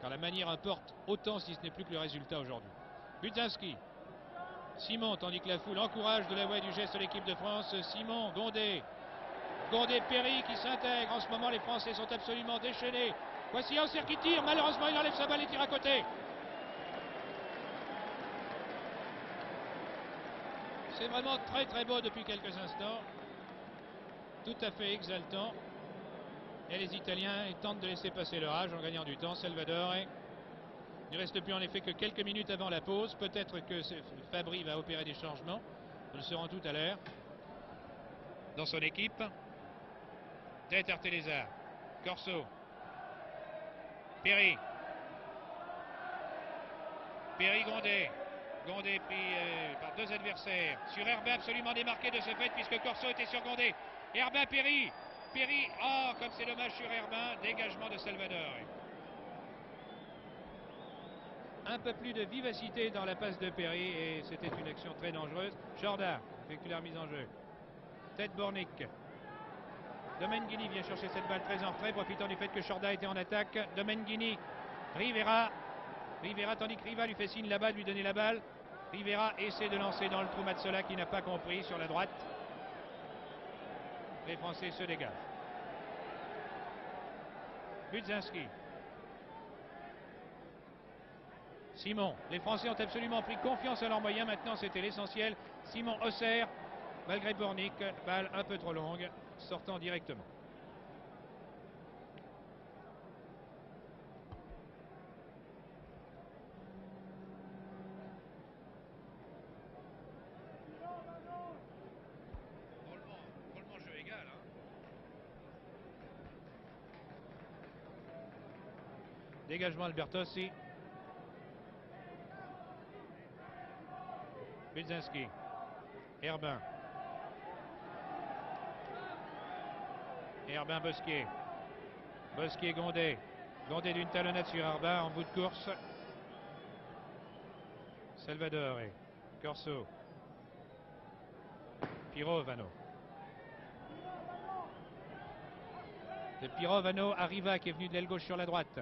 Car la manière importe autant, si ce n'est plus que le résultat aujourd'hui. Budzinski. Simon, tandis que la foule encourage de la voix du geste de l'équipe de France. Simon, Gondé. Gondé, Perry qui s'intègre. En ce moment, les Français sont absolument déchaînés. Voici Auxerre qui tire. Malheureusement, il enlève sa balle et tire à côté. C'est vraiment très très beau depuis quelques instants. Tout à fait exaltant. Et les Italiens tentent de laisser passer leur âge en gagnant du temps. Salvador. Il ne reste plus en effet que quelques minutes avant la pause. Peut-être que Fabry va opérer des changements. Nous le saurons tout à l'heure. Dans son équipe. Tête Arteleza. Corso. Perry. Gondé. Gondé pris par deux adversaires. Sur Herbin, absolument démarqué de ce fait puisque Corso était sur Gondé. Herbin, Perry. Perry, oh, comme c'est dommage sur Herbin. Dégagement de Salvador. Un peu plus de vivacité dans la passe de Perry et c'était une action très dangereuse. Jorda effectue la remise en jeu. Tête Bornik. Domenghini vient chercher cette balle très en retrait, profitant du fait que Jorda était en attaque. Domenghini, Rivera. Rivera, tandis que Riva lui fait signe là-bas de lui donner la balle. Rivera essaie de lancer dans le trou Mazzola qui n'a pas compris sur la droite. Les Français se dégagent. Budzinski. Simon. Les Français ont absolument pris confiance à leurs moyens. Maintenant, c'était l'essentiel. Simon Auxerre, malgré Bornik, balle un peu trop longue, sortant directement. Drôlement jeu égal. Dégagement Albertossi. Budzinski. Herbin. Herbin, Bosquier. Bosquier, Gondé. Gondé d'une talonnade sur Herbin en bout de course. Salvador et Corso. Pirovano. De Pirovano à Riva qui est venu de l'aile gauche sur la droite.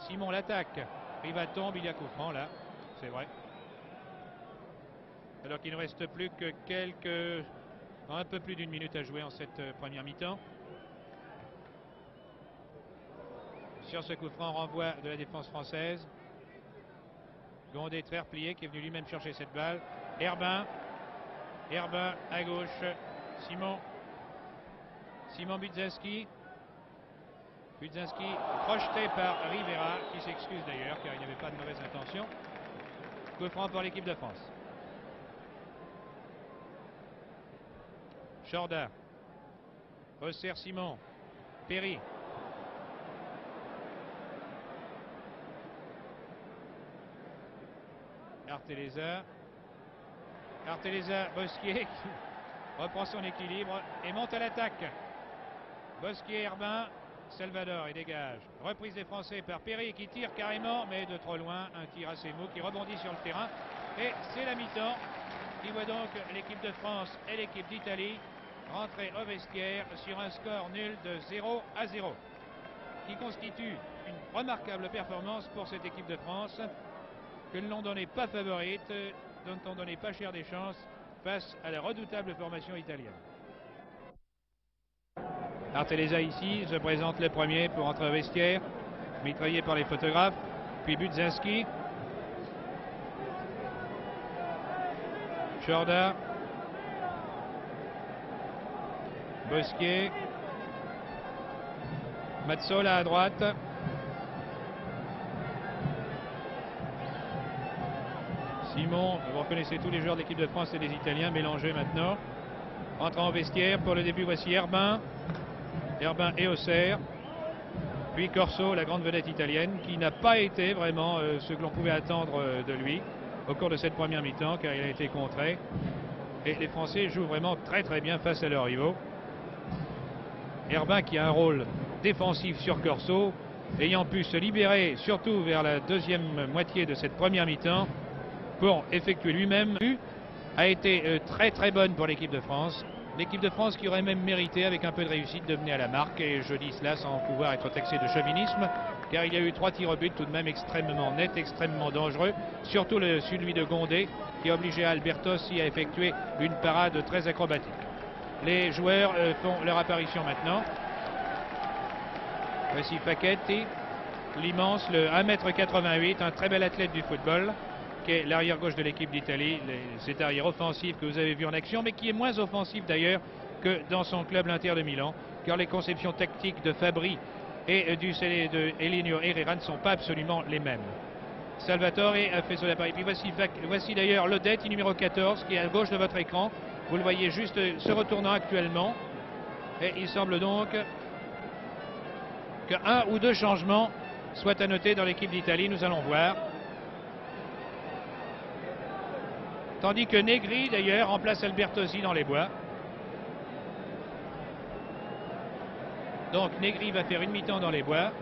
Simon l'attaque. Riva tombe, il y a coup franc là. C'est vrai. Alors qu'il ne reste plus que un peu plus d'une minute à jouer en cette première mi-temps. Sur ce coup franc, renvoi de la défense française. Gondé très replié qui est venu lui-même chercher cette balle. Herbin. Herbin à gauche. Simon. Simon Budzinski. Budzinski projeté par Rivera qui s'excuse d'ailleurs car il n'y avait pas de mauvaise intention. Coup franc pour l'équipe de France. Jorda. Auxerre, Simon. Perry. Arteleza. Arteleza, Bosquier qui reprend son équilibre et monte à l'attaque. Bosquier, Herbin. Salvador, il dégage. Reprise des Français par Perry qui tire carrément, mais de trop loin. Un tir assez mou qui rebondit sur le terrain. Et c'est la mi-temps qui voit donc l'équipe de France et l'équipe d'Italie rentrer au vestiaire sur un score nul de 0-0. Qui constitue une remarquable performance pour cette équipe de France que l'on donnait pas favorite, dont on donnait pas cher des chances face à la redoutable formation italienne. Arteleza ici se présente le premier pour entrer au vestiaire, mitraillé par les photographes, puis Budzinski. Jorda. Bosquier. Mazzola à droite. Simon, vous reconnaissez tous les joueurs de l'équipe de France et des Italiens mélangés maintenant. Entrant au vestiaire pour le début, voici Herbin. Herbin et Auxerre. Puis Corso, la grande vedette italienne, qui n'a pas été vraiment ce que l'on pouvait attendre de lui au cours de cette première mi-temps, car il a été contré. Et les Français jouent vraiment très très bien face à leurs rivaux. Herbin qui a un rôle défensif sur Corso, ayant pu se libérer surtout vers la deuxième moitié de cette première mi-temps pour effectuer lui-même, a été très très bonne pour l'équipe de France. L'équipe de France qui aurait même mérité avec un peu de réussite de mener à la marque, et je dis cela sans pouvoir être taxé de chauvinisme, car il y a eu 3 tirs au but tout de même extrêmement nets, extrêmement dangereux, surtout celui de Gondé qui a obligé Albertossi à effectuer une parade très acrobatique. Les joueurs font leur apparition maintenant. Voici Facchetti, l'immense, le 1m88, un très bel athlète du football, qui est l'arrière gauche de l'équipe d'Italie, cet arrière offensif que vous avez vu en action, mais qui est moins offensif d'ailleurs que dans son club l'Inter de Milan, car les conceptions tactiques de Fabri et de Elinio Herrera ne sont pas absolument les mêmes. Salvatore a fait son appareil. Puis voici d'ailleurs Lodetti, numéro 14, qui est à gauche de votre écran. Vous le voyez juste se retournant actuellement. Et il semble donc qu'un ou deux changements soient à noter dans l'équipe d'Italie, nous allons voir. Tandis que Negri, d'ailleurs, remplace Albertosi dans les bois. Donc Negri va faire une mi-temps dans les bois.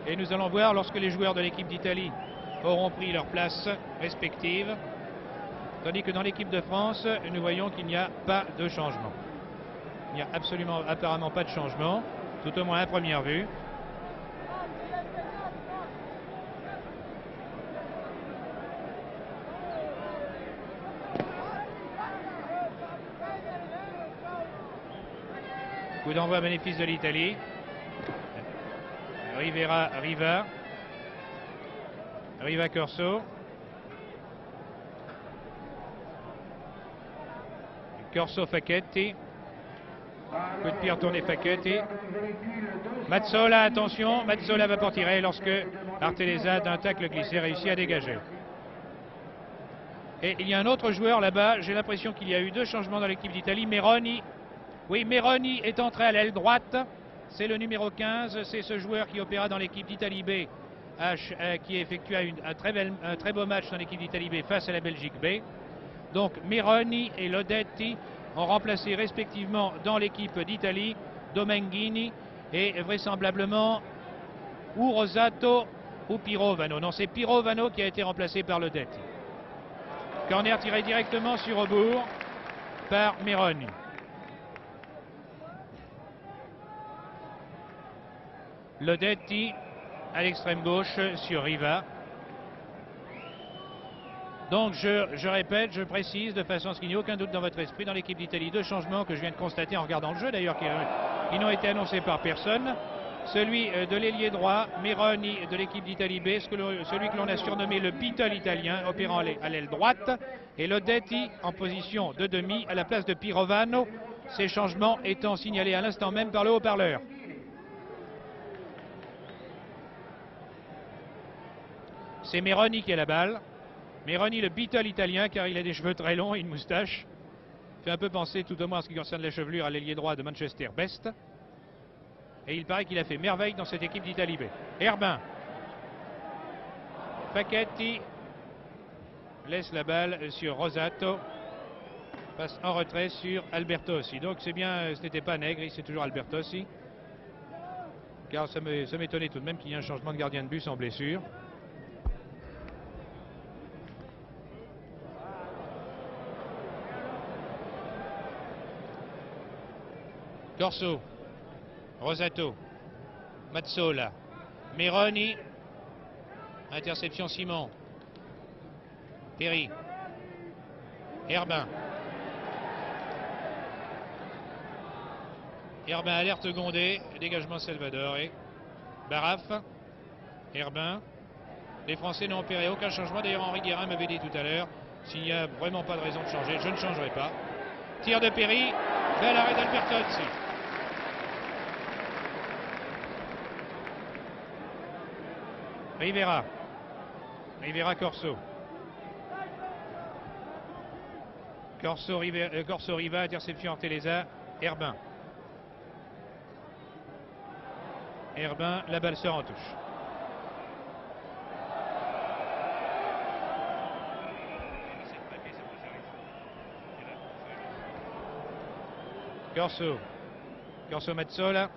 Et nous allons voir lorsque les joueurs de l'équipe d'Italie auront pris leur place respective. Tandis que dans l'équipe de France, nous voyons qu'il n'y a pas de changement. Il n'y a absolument, apparemment pas de changement, tout au moins à première vue. Coup d'envoi bénéfice de l'Italie. Riva Corso. Corso Facchetti. Coup de pied retourné Facchetti. Mazzola, attention, Mazzola va pas tirer lorsque Arteleza d'un tacle glissé réussit à dégager. Et il y a un autre joueur là-bas, j'ai l'impression qu'il y a eu deux changements dans l'équipe d'Italie. Meroni. Oui, Meroni est entré à l'aile droite. C'est le numéro 15, c'est ce joueur qui opéra dans l'équipe d'Italie B, qui effectua un très beau match dans l'équipe d'Italie B face à la Belgique B. Donc Meroni et Lodetti ont remplacé respectivement dans l'équipe d'Italie Domenghini et vraisemblablement ou Rosato ou Pirovano. Non, c'est Pirovano qui a été remplacé par Lodetti. Corner tiré directement sur rebours par Meroni. Lodetti à l'extrême gauche sur Riva. Donc je répète, je précise de façon à ce qu'il n'y ait aucun doute dans votre esprit, dans l'équipe d'Italie, deux changements que je viens de constater en regardant le jeu d'ailleurs, qui n'ont été annoncés par personne. Celui de l'ailier droit, Meroni de l'équipe d'Italie B, celui que l'on a surnommé le Beatle italien, opérant à l'aile droite, et Lodetti en position de demi à la place de Pirovano, ces changements étant signalés à l'instant même par le haut-parleur. C'est Meroni qui a la balle. Meroni, le Beatle italien, car il a des cheveux très longs et une moustache. Fait un peu penser, tout au moins en ce qui concerne la chevelure, à l'ailier droit de Manchester Best. Et il paraît qu'il a fait merveille dans cette équipe d'Italie B. Herbin. Facchetti laisse la balle sur Rosato. Passe en retrait sur Albertosi. Donc c'est bien, ce n'était pas Negri, c'est toujours Albertosi. Car ça m'étonnait tout de même qu'il y ait un changement de gardien de but sans blessure. Corso, Rosato, Mazzola, Meroni, interception Simon, Perry, Herbin. Herbin alerte Gondé, dégagement Salvador et Baraf, Herbin. Les Français n'ont opéré aucun changement, d'ailleurs Henri Guérin m'avait dit tout à l'heure, s'il n'y a vraiment pas de raison de changer, je ne changerai pas. Tir de Perry, bel arrêt d'Albertosi. Rivera Corso. Corso Riva, interception Arteleza, Herbin. Herbin, la balle sort en touche. Corso Mazzola.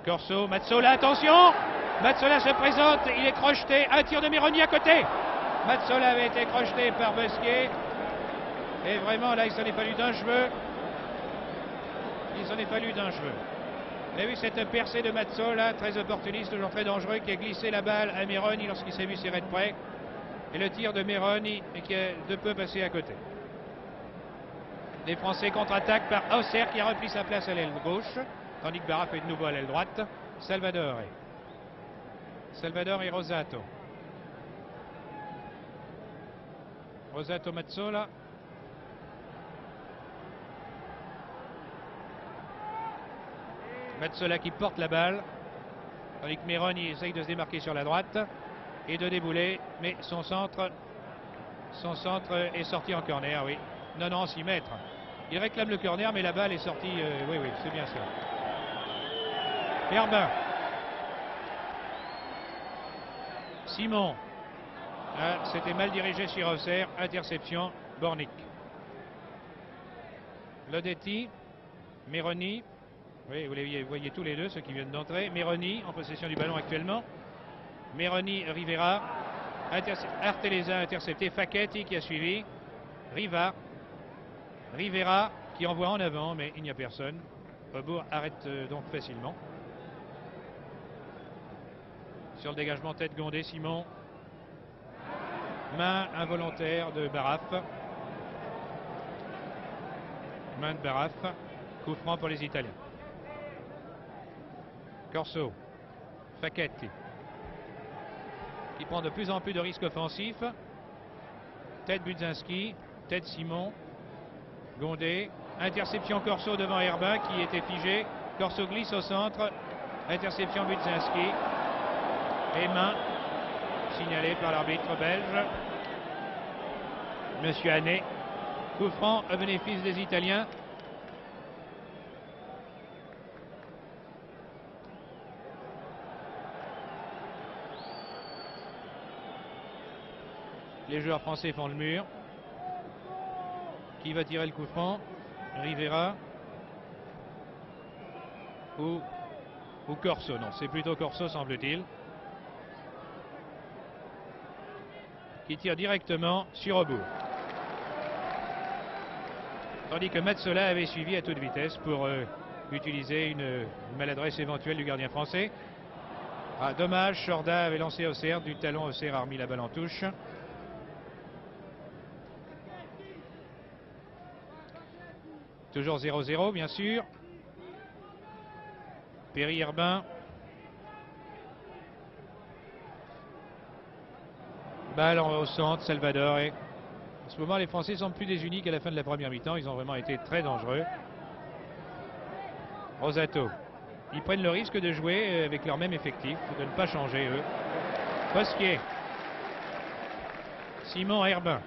Corso, Mazzola, attention! Mazzola se présente, il est crocheté, un tir de Meroni à côté. Mazzola avait été crocheté par Busquet. Et vraiment, là, il s'en est fallu d'un cheveu. Vous avez vu cette percée de Mazzola, très opportuniste, toujours très dangereux, qui a glissé la balle à Meroni lorsqu'il s'est vu serrer de près. Et le tir de Meroni, qui a de peu passé à côté. Les Français contre-attaquent par Auxerre qui a repris sa place à l'aile gauche, tandis que Baraf est de nouveau à l'aile droite. Salvador et Rosato. Rosato Mazzola. Mazzola qui porte la balle, tandis que Meroni essaye de se démarquer sur la droite et de débouler, mais son centre est sorti en corner, oui. Non, non, 6 mètres. Il réclame le corner, mais la balle est sortie. Oui, oui, c'est bien ça. Herbin. Simon. Ah, c'était mal dirigé sur Auxerre. Interception. Bornick. Lodetti. Méroni. Oui, vous les voyez tous les deux, ceux qui viennent d'entrer. Méroni en possession du ballon actuellement. Méroni, Rivera. Arteleza intercepté. Facchetti qui a suivi. Riva. Rivera qui envoie en avant, mais il n'y a personne. Aubourg arrête donc facilement. Sur le dégagement tête Gondé, Simon. Main involontaire de Baraf. Main de Baraf. Coup franc pour les Italiens. Corso. Facchetti. Qui prend de plus en plus de risques offensifs. Tête Budzinski. Tête Simon. Gondé. Interception Corso devant Herbin qui était figé. Corso glisse au centre. Interception Budzinski. Et main signalée par l'arbitre belge. Monsieur Hannet. Coup franc au bénéfice des Italiens. Les joueurs français font le mur. Qui va tirer le coup franc? Rivera ou Corso? Non, c'est plutôt Corso, semble-t-il, qui tire directement sur Aubourg. Tandis que Mazzola avait suivi à toute vitesse pour utiliser une maladresse éventuelle du gardien français. Ah, dommage, Chorda avait lancé Auxerre, du talon Auxerre a remis la balle en touche. Toujours 0-0, bien sûr. Perry-Herbin. Balle au centre, Salvador. Et en ce moment, les Français sont plus désunis qu'à la fin de la première mi-temps. Ils ont vraiment été très dangereux. Rosato. Ils prennent le risque de jouer avec leur même effectif, de ne pas changer, eux. Bosquier. Simon, Herbin.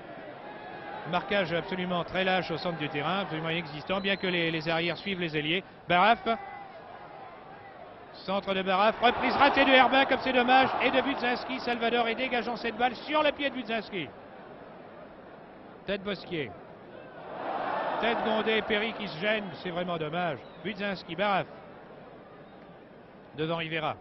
Marquage absolument très lâche au centre du terrain, absolument inexistant, bien que les arrières suivent les ailiers. Baraf. Centre de Baraf. Reprise ratée de Herbin, comme c'est dommage. Et de Budzinski. Salvador est dégageant cette balle sur le pied de Budzinski. Tête Bosquier. Tête Gondé, Perry qui se gêne. C'est vraiment dommage. Budzinski, Baraf. Devant Rivera.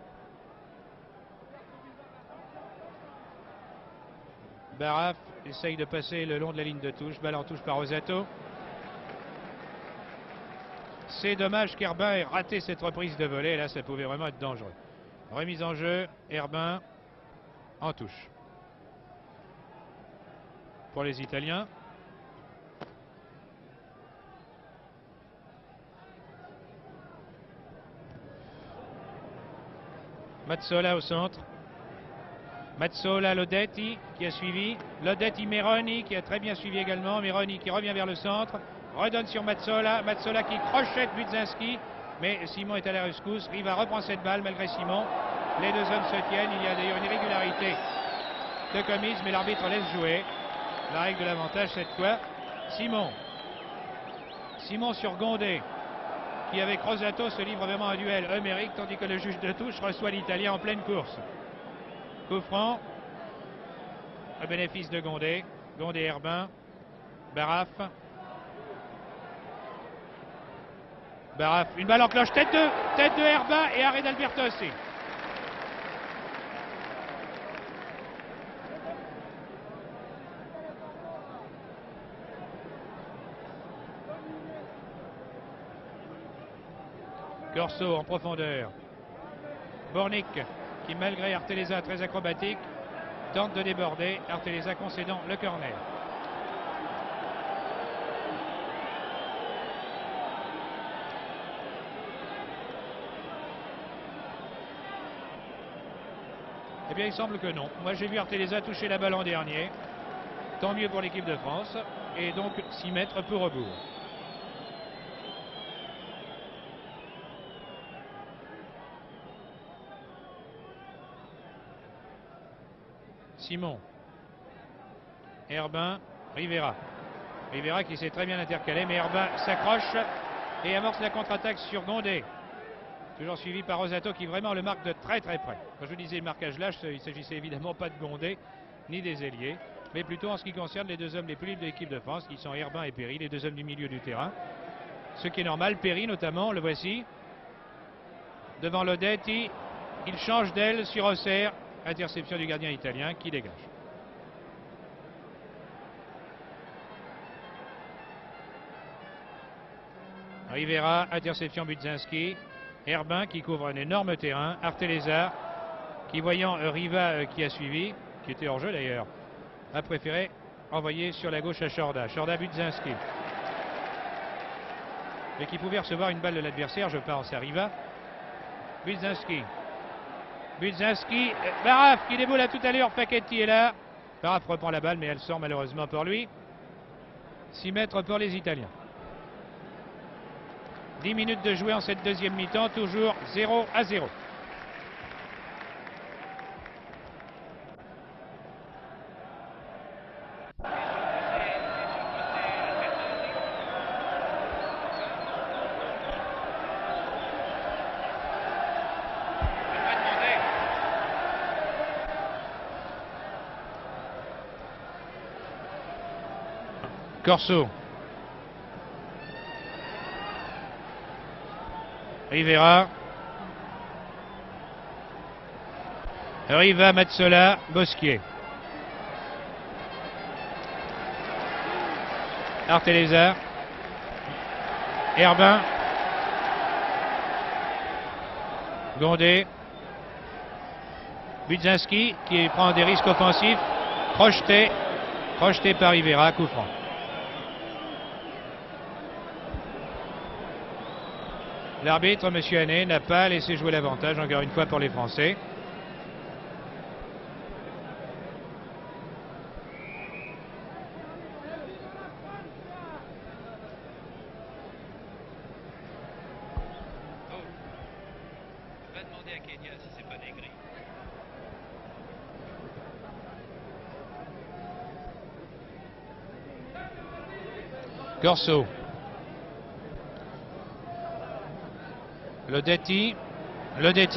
Baraf essaye de passer le long de la ligne de touche. Balle en touche par Rosato. C'est dommage qu'Herbin ait raté cette reprise de volée. Là, ça pouvait vraiment être dangereux. Remise en jeu. Herbin en touche. Pour les Italiens. Mazzola au centre. Mazzola, Lodetti qui a suivi. Lodetti, Méroni qui a très bien suivi également. Méroni qui revient vers le centre. Redonne sur Mazzola. Mazzola qui crochette Budzinski. Mais Simon est à la rescousse. Riva reprend cette balle malgré Simon. Les deux hommes se tiennent. Il y a d'ailleurs une irrégularité de commise, mais l'arbitre laisse jouer. La règle de l'avantage cette fois. Simon. Simon sur Gondé, qui avec Rosato se livre vraiment un duel homérique, tandis que le juge de touche reçoit l'Italien en pleine course. Coup franc. Au bénéfice de Gondé. Gondé, Herbin. Baraf. Baraf, une balle en cloche, tête de Herbin et arrêt d'Alberto aussi. Corso en profondeur. Bornick qui, malgré Arteleza très acrobatique, tente de déborder. Arteleza concédant le corner. Eh bien, il semble que non. Moi, j'ai vu Arteleza toucher la balle en dernier. Tant mieux pour l'équipe de France. Et donc 6 mètres pour Aubourg. Simon. Herbin. Rivera. Rivera qui s'est très bien intercalé, mais Herbin s'accroche et amorce la contre-attaque sur Gondé. Toujours suivi par Rosato qui vraiment le marque de très très près. Quand je vous disais le marquage lâche, il ne s'agissait évidemment pas de Gondé ni des ailiers, mais plutôt en ce qui concerne les deux hommes les plus libres de l'équipe de France, qui sont Herbin et Perry, les deux hommes du milieu du terrain. Ce qui est normal, Perry notamment, le voici. Devant Lodetti, il change d'aile sur Auxerre. Interception du gardien italien qui dégage. Rivera, interception Budzinski. Herbin qui couvre un énorme terrain. Arteleza qui, voyant Riva qui a suivi, qui était hors jeu d'ailleurs, a préféré envoyer sur la gauche à Chorda. Chorda, Budzinski. Mais qui pouvait recevoir une balle de l'adversaire, je pense à Riva. Budzinski. Budzinski. Baraf qui déboule à toute allure. Facchetti est là. Baraf reprend la balle, mais elle sort malheureusement pour lui. 6 mètres pour les Italiens. 10 minutes de jouer en cette deuxième mi-temps, toujours 0-0. Corso. Rivera. Riva, Mazzola, Bosquier. Arteleza. Herbin. Gondé. Budzinski qui prend des risques offensifs. Projeté par Rivera, coup franc. L'arbitre, M. Hannet, n'a pas laissé jouer l'avantage, encore une fois pour les Français. On va demander à Kenya si c'est pas Negri. Corso. Lodetti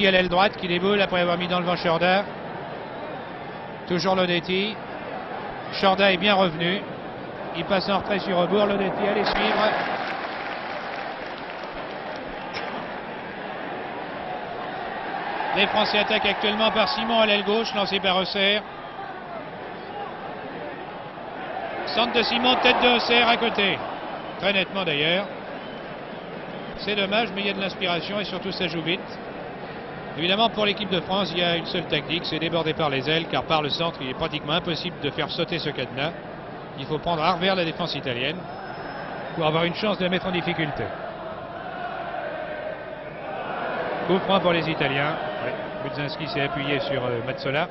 à l'aile droite qui déboule après avoir mis dans le vent Chorda. Toujours Lodetti. Chorda est bien revenu. Il passe en retrait sur rebours. Lodetti allait suivre. Les Français attaquent actuellement par Simon à l'aile gauche, lancé par Auxerre. Centre de Simon, tête de Auxerre à côté. Très nettement d'ailleurs. C'est dommage, mais il y a de l'inspiration et surtout ça joue vite. Évidemment, pour l'équipe de France, il y a une seule tactique, c'est déborder par les ailes, car par le centre, il est pratiquement impossible de faire sauter ce cadenas. Il faut prendre à revers la défense italienne pour avoir une chance de la mettre en difficulté. Coup franc pour les Italiens. Ouais, Budzinski s'est appuyé sur Mazzola.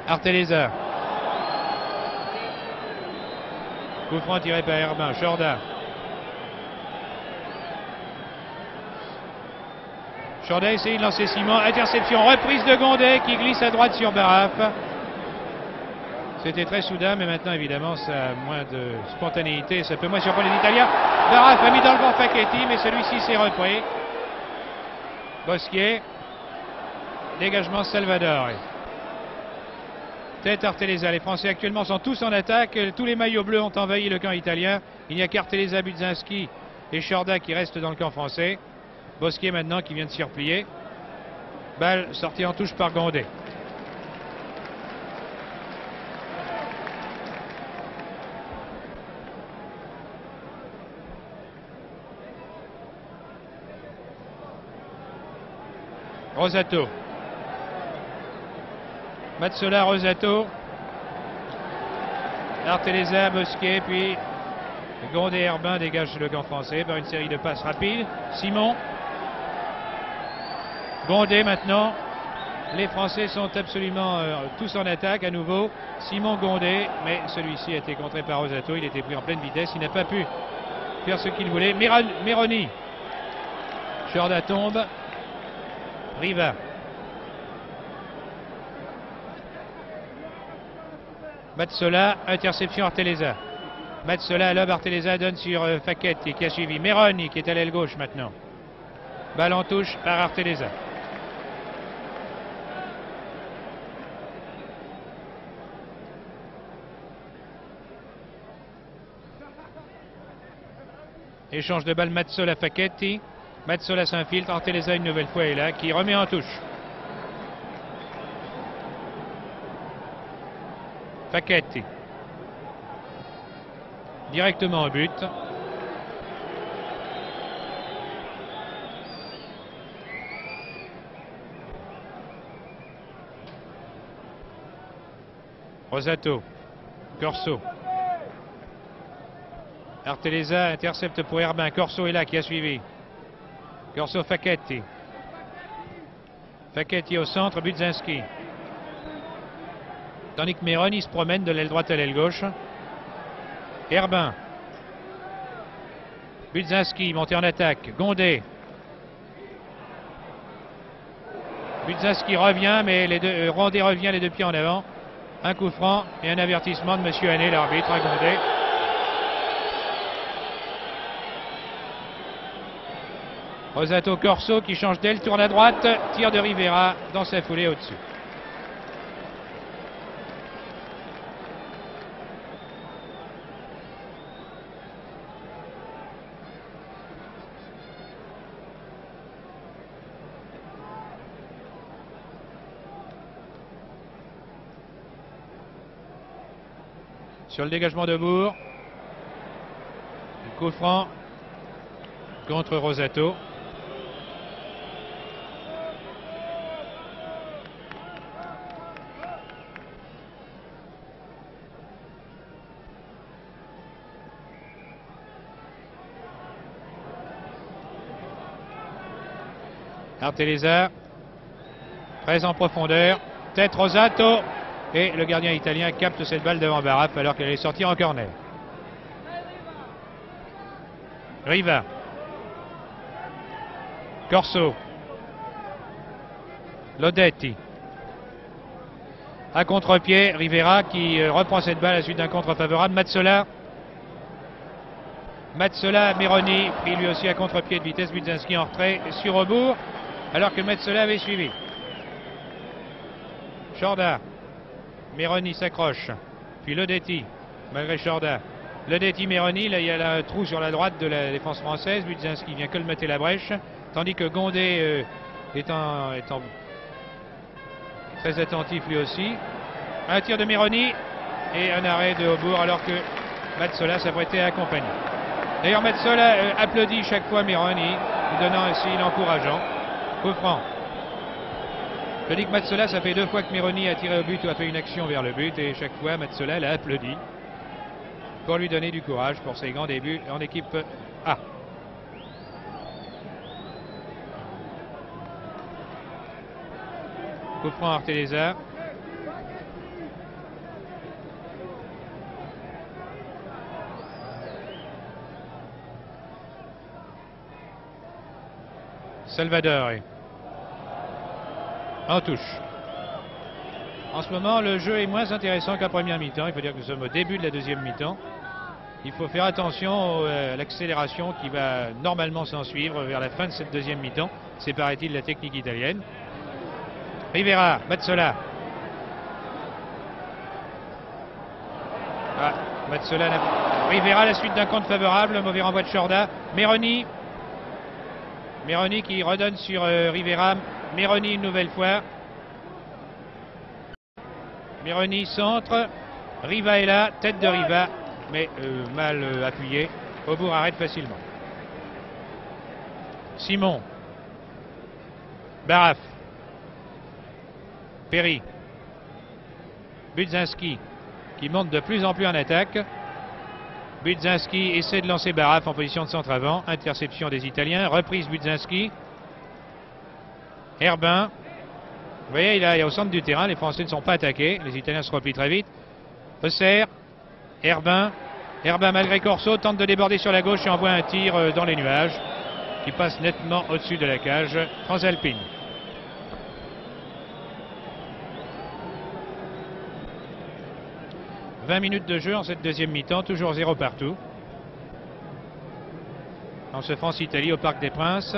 Arteleza. Coup franc tiré par Herbin. Chorda. Chorda essaye de lancer Simon. Interception. Reprise de Gondé qui glisse à droite sur Baraf. C'était très soudain, mais maintenant évidemment ça a moins de spontanéité. Ça peut moins surprendre les Italiens. Baraf a mis dans le vent Facchetti, mais celui-ci s'est repris. Bosquier. Dégagement Salvador. Tête Arteleza. Les Français actuellement sont tous en attaque. Tous les maillots bleus ont envahi le camp italien. Il n'y a qu'Arteleza, Budzinski et Chorda qui restent dans le camp français. Bosquier maintenant qui vient de s'y replier. Balle sortie en touche par Gondé. Rosato. Mazzola, Rosato. Arteleza, Bosquier, puis Gondé et Herbin dégagent le camp français par une série de passes rapides. Simon. Gondé maintenant. Les Français sont absolument tous en attaque à nouveau. Simon Gondé, mais celui-ci a été contré par Rosato. Il était pris en pleine vitesse. Il n'a pas pu faire ce qu'il voulait. Meroni. Jorda tombe. Riva. Mazzola, interception Arteleza. Mazzola, lob, Arteleza donne sur Facchetti qui a suivi. Meroni qui est à l'aile gauche maintenant. Balle en touche par Arteleza. Échange de balle Mazzola-Facchetti. Mazzola s'infiltre, Arteleza une nouvelle fois est là, qui remet en touche. Facchetti. Directement au but. Rosato. Corso. Arteleza intercepte pour Herbin. Corso est là qui a suivi. Corso Facchetti. Facchetti au centre, Budzinski. Tandis que Meroni se promène de l'aile droite à l'aile gauche. Herbin. Budzinski monté en attaque. Gondé. Budzinski revient, mais Rondé revient les deux pieds en avant. Un coup franc et un avertissement de M. Hannet, l'arbitre, à Gondé. Rosato Corso qui change d'aile, tourne à droite, tir de Rivera dans sa foulée au-dessus. Sur le dégagement de Bourg, coup franc contre Rosato. Arteleza, très en profondeur, tête Rosato, et le gardien italien capte cette balle devant Baraf alors qu'elle est sortie en corner. Riva. Corso. Lodetti. À contre-pied, Rivera qui reprend cette balle à la suite d'un contre favorable. Mazzola. Mazzola, Meroni, pris lui aussi à contre-pied de vitesse. Budzinski en retrait sur rebours, alors que Mazzola avait suivi. Jorda. Meroni s'accroche. Puis Lodetti, malgré Jorda. Lodetti, Meroni, là il y a un trou sur la droite de la défense française. Budzinski vient colmater la brèche. Tandis que Gondé est très attentif lui aussi. Un tir de Meroni et un arrêt de Aubourg alors que Mazzola s'apprêtait à accompagner. D'ailleurs Mazzola applaudit chaque fois Meroni, lui donnant un signe encourageant. Coup franc. Je dis que Mazzola, ça fait 2 fois que Meroni a tiré au but ou a fait une action vers le but et chaque fois Mazzola l'a applaudi pour lui donner du courage pour ses grands débuts en équipe A. Coup franc Arteleza. Salvador en touche. En ce moment, le jeu est moins intéressant qu'en première mi-temps. Il faut dire que nous sommes au début de la deuxième mi-temps. Il faut faire attention à l'accélération qui va normalement s'en suivre vers la fin de cette deuxième mi-temps. C'est, paraît-il, la technique italienne. Rivera, Mazzola. Mazzola, Rivera, la suite d'un compte favorable. Mauvais renvoi de Jorda. Meroni. Meroni qui redonne sur Rivera. Meroni une nouvelle fois. Meroni centre. Riva est là. Tête de Riva. Mais mal appuyé. Aubourg arrête facilement. Simon. Baraf. Perry. Budzinski qui monte de plus en plus en attaque. Budzinski essaie de lancer Baraf en position de centre avant. Interception des Italiens. Reprise Budzinski. Herbin. Vous voyez, il est au centre du terrain, les Français ne sont pas attaqués, les Italiens se replient très vite. Auxerre, Herbin, malgré Corso tente de déborder sur la gauche et envoie un tir dans les nuages qui passe nettement au-dessus de la cage transalpine. « 20 minutes de jeu en cette deuxième mi-temps, toujours 0 partout. Dans ce France-Italie au Parc des Princes.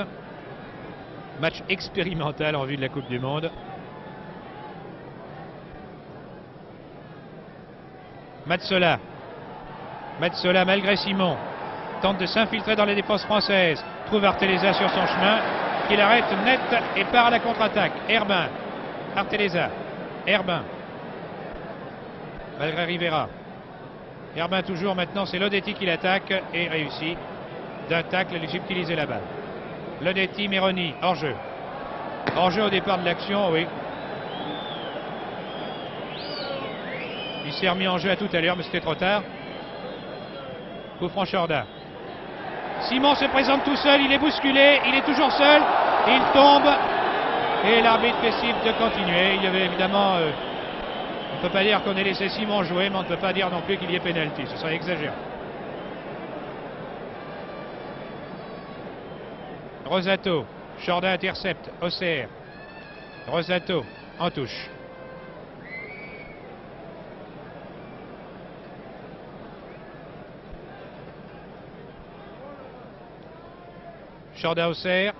Match expérimental en vue de la Coupe du Monde. Mazzola, malgré Simon, tente de s'infiltrer dans la défense française. Trouve Arteleza sur son chemin, qui l'arrête net et part à la contre-attaque. Herbin, Arteleza, Herbin, malgré Rivera. Herbin toujours, maintenant c'est Lodetti qui l'attaque et réussit d'un tacle à lui subtiliser la balle. Lodetti, Meroni, hors-jeu. Hors-jeu au départ de l'action, oui. Il s'est remis en jeu à tout à l'heure, mais c'était trop tard. Coup franc Chorda. Simon se présente tout seul, il est bousculé, il est toujours seul, il tombe. Et l'arbitre décide de continuer. Il y avait évidemment... on ne peut pas dire qu'on ait laissé Simon jouer, mais on ne peut pas dire non plus qu'il y ait pénalty. Ce serait exagéré. Rosato, Chorda intercepte, Auxerre. Rosato en touche. Chorda Auxerre.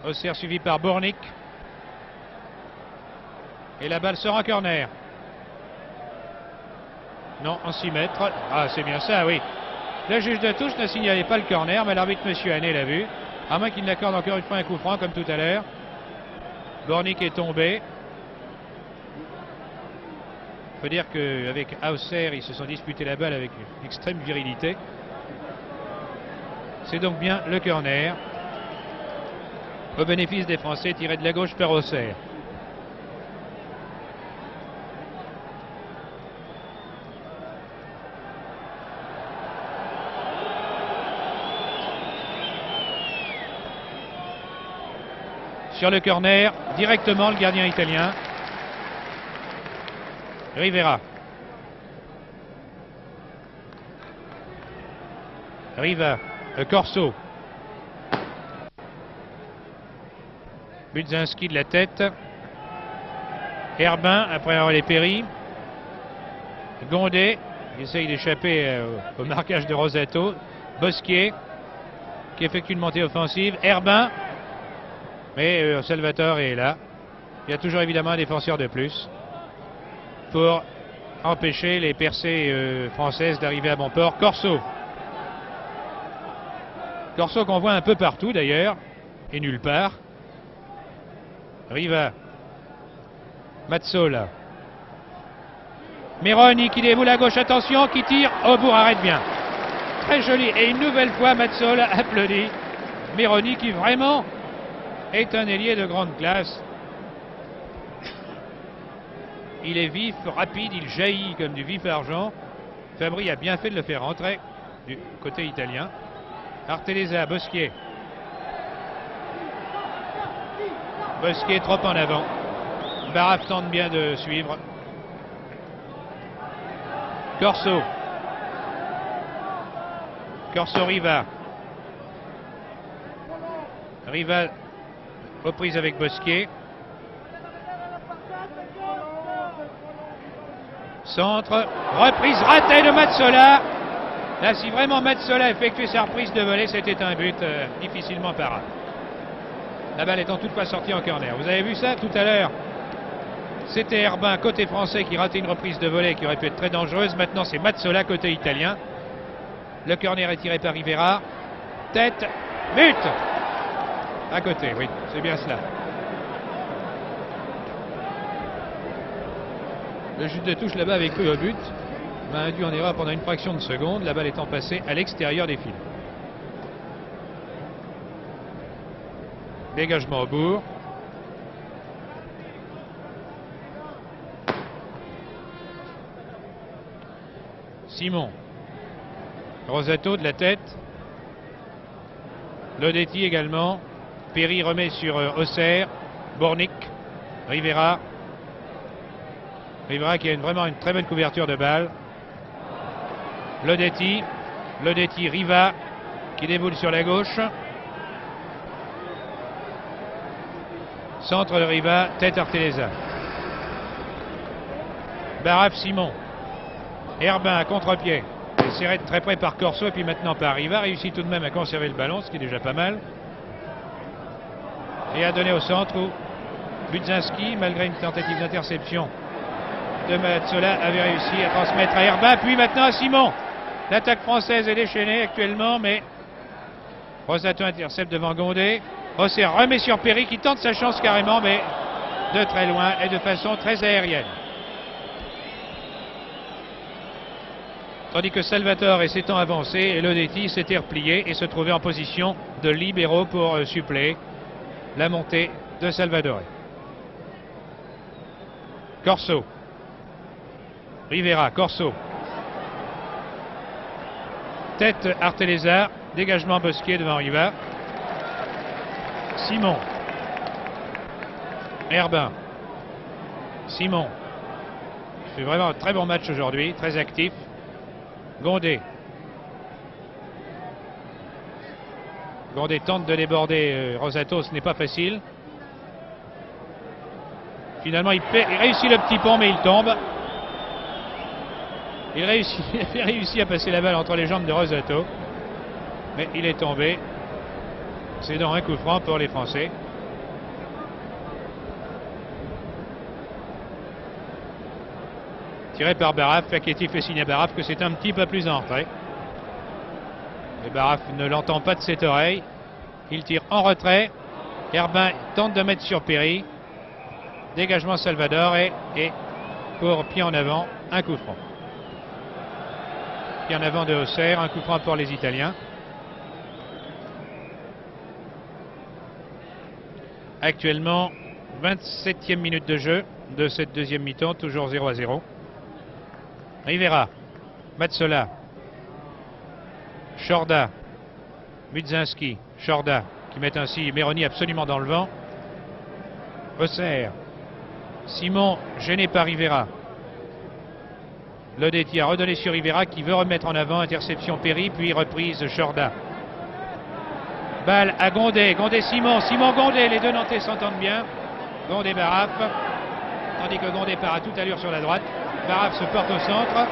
Auxerre suivi par Bornik. Et la balle sort en corner. Non, en 6 mètres. Ah, c'est bien ça, oui. Le juge de touche ne signalait pas le corner, mais l'arbitre M. Hannet l'a vu. À moins qu'il n'accorde encore une fois un coup franc, comme tout à l'heure. Bornik est tombé. Il faut dire qu'avec Auxerre, ils se sont disputés la balle avec une extrême virilité. C'est donc bien le corner. Au bénéfice des Français, tiré de la gauche par Auxerre. Sur le corner, directement le gardien italien. Rivera. Corso. Budzinski de la tête. Herbin après avoir les péris. Gondé qui essaye d'échapper au marquage de Rosato. Bosquier qui effectue une montée offensive. Herbin. Mais Salvatore est là. Il y a toujours évidemment un défenseur de plus pour empêcher les percées françaises d'arriver à bon port. Corso qu'on voit un peu partout d'ailleurs et nulle part. Riva. Mazzola. Meroni qui déboule à gauche, attention, qui tire. Aubourg arrête bien. Très joli. Et une nouvelle fois Mazzola applaudit Meroni qui vraiment est un ailier de grande classe. Il est vif, rapide, il jaillit comme du vif argent. Fabri a bien fait de le faire rentrer du côté italien. Arteleza, Bosquier. Bosquier trop en avant. Baraf tente bien de suivre. Corso. Riva. Riva aux prises avec Bosquier. Centre. Reprise ratée de Mazzola. Là, si vraiment Mazzola effectuait sa reprise de volée, c'était un but difficilement parable. La balle étant toutefois sortie en corner. Vous avez vu ça tout à l'heure? C'était Herbin, côté français, qui ratait une reprise de volée qui aurait pu être très dangereuse. Maintenant, c'est Mazzola, côté italien. Le corner est tiré par Rivera. Tête. But! À côté, oui, c'est bien cela. Le juge de touche là-bas avait cru au but. M'a induit en erreur pendant une fraction de seconde, la balle étant passée à l'extérieur des fils. Dégagement au bourg. Simon. Rosato de la tête. Lodetti également. Péry remet sur Auxerre. Bornik. Rivera. Rivera qui a vraiment une très bonne couverture de balle. Lodetti. Lodetti, Riva qui déboule sur la gauche. Centre de Riva, tête Arteleza. Baraf, Simon. Herbin à contre-pied. Serré de très près par Corso et puis maintenant par Riva. Réussit tout de même à conserver le ballon, ce qui est déjà pas mal. Et à donner au centre où Budzinski, malgré une tentative d'interception de Mazzola, avait réussi à transmettre à Herbin. Puis maintenant à Simon. L'attaque française est déchaînée actuellement, mais Rosato intercepte devant Gondé. Auxerre remet sur Perry qui tente sa chance carrément, mais de très loin et de façon très aérienne. Tandis que Salvatore s'étant avancé et Lodetti s'était replié et se trouvait en position de libéraux pour suppléer la montée de Salvatore. Corso. Rivera, Corso. Tête Arteleza, dégagement Bosquier devant Riva. Simon. Herbin. Simon. C'est vraiment un très bon match aujourd'hui, très actif. Gondé. Gondé tente de déborder Rosato, ce n'est pas facile. Finalement, il réussit le petit pont, mais il tombe. Il avait réussi à passer la balle entre les jambes de Rosato, mais il est tombé. C'est donc un coup franc pour les Français. Tiré par Baraf, Facchetti fait signe à Baraf que c'est un petit peu plus en retrait. Et Baraf ne l'entend pas de cette oreille. Il tire en retrait. Herbin tente de mettre sur Perry. Dégagement Salvador et pour pied en avant, un coup franc. Pied en avant de Auxerre, un coup franc pour les Italiens. Actuellement, 27e minute de jeu de cette deuxième mi-temps, toujours 0-0. Rivera, Mazzola, Chorda, Budzinski, Chorda, qui met ainsi Meroni absolument dans le vent. Auxerre, Simon gêné par Rivera. Lodetti a redonné sur Rivera qui veut remettre en avant, interception Perry, puis reprise Chorda. Balle à Gondé, Gondé Simon, Simon Gondé, les deux Nantais s'entendent bien. Gondé Baraf, tandis que Gondé part à toute allure sur la droite. Baraf se porte au centre.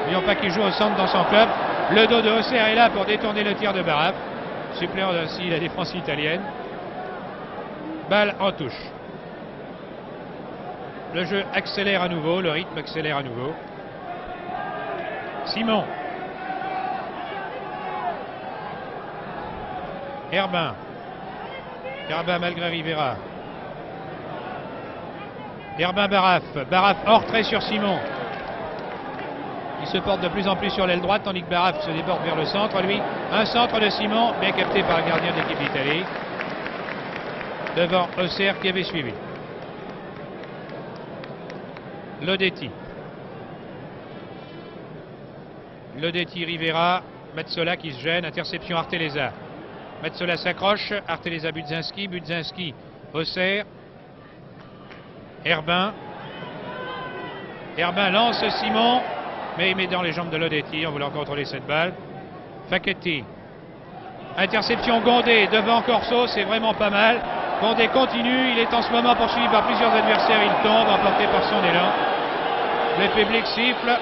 N'oublions pas qu'il joue au centre dans son club. Le dos de Auxerre est là pour détourner le tir de Baraf, suppléant ainsi la défense italienne. Balle en touche. Le jeu accélère à nouveau, le rythme accélère à nouveau. Simon. Herbin. Herbin malgré Rivera. Herbin Baraf. Baraf hors trait sur Simon. Il se porte de plus en plus sur l'aile droite tandis que Baraf se déborde vers le centre. Lui, un centre de Simon, bien capté par le gardien de l'équipe d'Italie. Devant Auxerre qui avait suivi. Lodetti. Lodetti, Rivera, Mazzola qui se gêne, interception Arteleza. Mazzola s'accroche, Arteleza Budzinski, Budzinski, Auxerre. Herbin. Herbin lance Simon, mais il met dans les jambes de Lodetti en voulant contrôler cette balle. Facchetti. Interception Gondé devant Corso, c'est vraiment pas mal. Gondé continue, il est en ce moment poursuivi par plusieurs adversaires, il tombe, emporté par son élan. Le public siffle.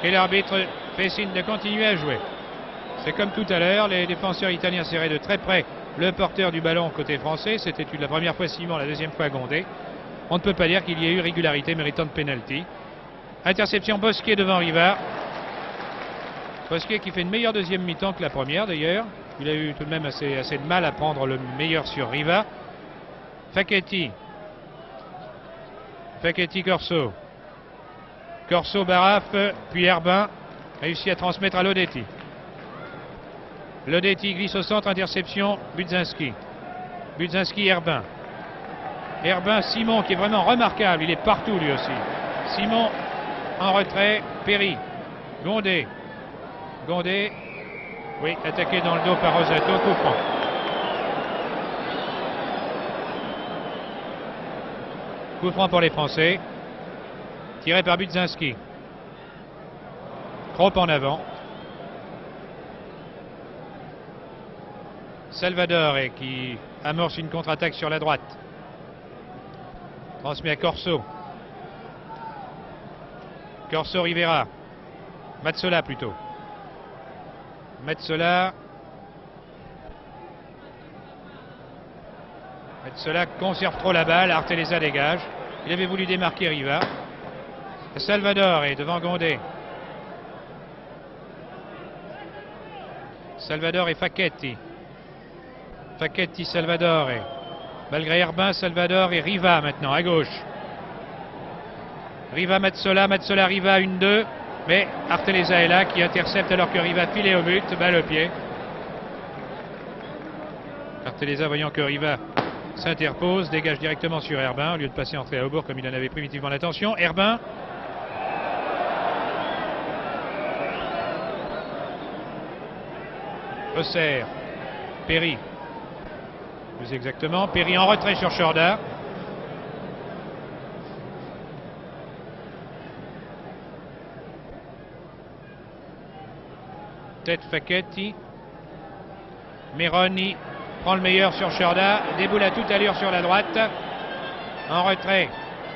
Et l'arbitre fait signe de continuer à jouer. C'est comme tout à l'heure, les défenseurs italiens serraient de très près le porteur du ballon côté français. C'était la première fois Simon, la deuxième fois Gondé. On ne peut pas dire qu'il y ait eu régularité méritant de pénalty. Interception Bosquier devant Riva. Bosquier qui fait une meilleure deuxième mi-temps que la première d'ailleurs. Il a eu tout de même assez de mal à prendre le meilleur sur Riva. Facchetti. Facchetti Corso. Corso Baraf, puis Herbin réussit à transmettre à Lodetti. Lodetti glisse au centre, interception Budzinski. Budzinski Herbin. Herbin Simon qui est vraiment remarquable, il est partout lui aussi. Simon en retrait, Perry. Gondé. Gondé, oui, attaqué dans le dos par Rosato, coup franc. Coup franc pour les Français. Tiré par Budzinski. Trop en avant. Salvador qui amorce une contre-attaque sur la droite. Transmet à Corso. Corso Rivera. Mazzola plutôt. Mazzola. Mazzola conserve trop la balle. Arteleza dégage. Il avait voulu démarquer Riva. Salvador est devant Gondé. Salvador et Facchetti. Facchetti, Salvador et malgré Herbin, Salvador et Riva maintenant à gauche. Riva, Mazzola, Mazzola, Riva, 1-2. Mais Arteleza est là qui intercepte alors que Riva filait au but, balle au pied. Arteleza voyant que Riva s'interpose, dégage directement sur Herbin au lieu de passer entrée à Aubourg comme il en avait primitivement l'intention. Herbin. Auxerre. Perry. Plus exactement, Perry en retrait sur Chorda. Tête Facchetti. Meroni prend le meilleur sur Chorda. Déboule à toute allure sur la droite. En retrait,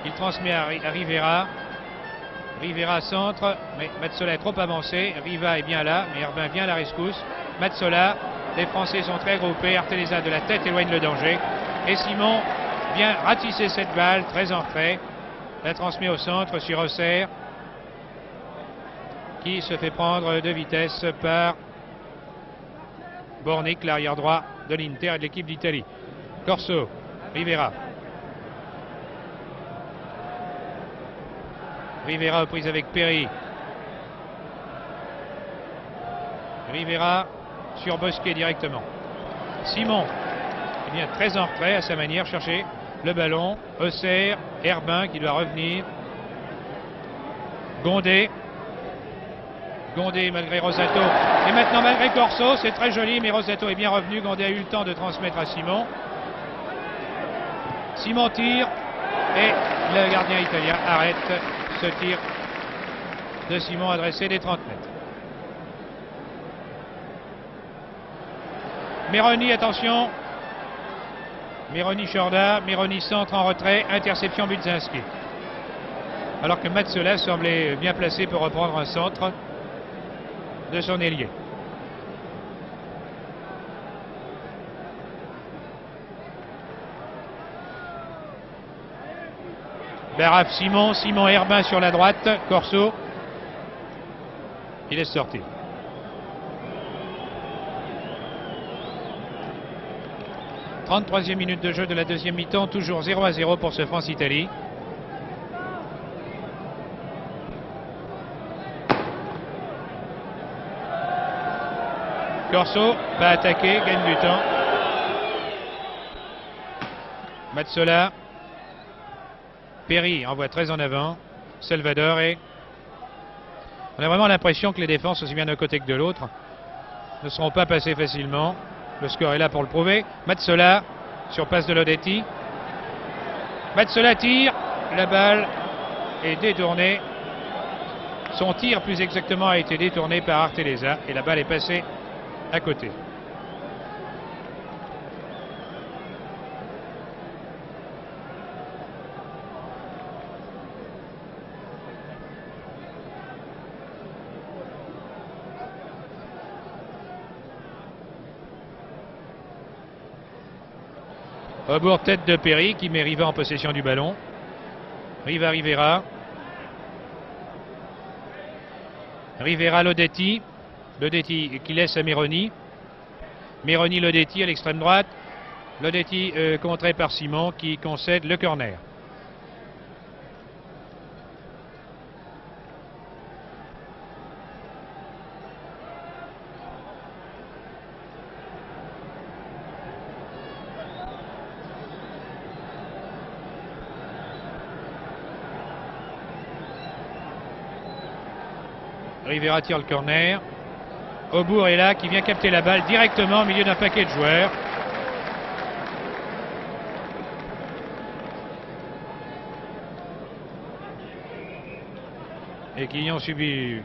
il transmet à Rivera. Rivera centre, mais Mazzola est trop avancé. Riva est bien là, mais Herbin vient à la rescousse. Mazzola, les Français sont très groupés. Arteleza de la tête éloigne le danger. Et Simon vient ratisser cette balle, très en retrait. La transmet au centre sur Auxerre, qui se fait prendre de vitesse par Bornic, l'arrière droit de l'Inter et de l'équipe d'Italie. Corso, Rivera. Rivera aux prises avec Perry. Rivera sur Bosquet directement. Simon, eh bien, très en retrait à sa manière, chercher le ballon. Auxerre, Herbin qui doit revenir. Gondé. Gondé malgré Rosato. Et maintenant malgré Corso, c'est très joli, mais Rosato est bien revenu. Gondé a eu le temps de transmettre à Simon. Simon tire et le gardien italien arrête ce tir de Simon adressé des 30 mètres. Meroni, attention. Meroni Chorda, Meroni centre en retrait, interception Budzinski. Alors que Mazzola semblait bien placé pour reprendre un centre de son ailier. Baraf, Simon, Simon Herbin sur la droite, Corso. Il est sorti. « 33e minute de jeu de la deuxième mi-temps, toujours 0-0 pour ce France-Italie. Corso va attaquer, gagne du temps. Mazzola. Perry envoie très en avant. Salvador et... On a vraiment l'impression que les défenses, aussi bien d'un côté que de l'autre, ne seront pas passées facilement. Le score est là pour le prouver. Mazzola sur passe de Lodetti. Mazzola tire. La balle est détournée. Son tir, plus exactement, a été détourné par Arteleza. Et la balle est passée à côté. Aubourg, tête de Perry qui met Riva en possession du ballon. Riva, Rivera. Rivera, Lodetti. Lodetti qui laisse à Meroni. Meroni, Lodetti à l'extrême droite. Lodetti contré par Simon qui concède le corner. Rivera tire le corner. Aubourg est là, qui vient capter la balle directement au milieu d'un paquet de joueurs. et qui ont subi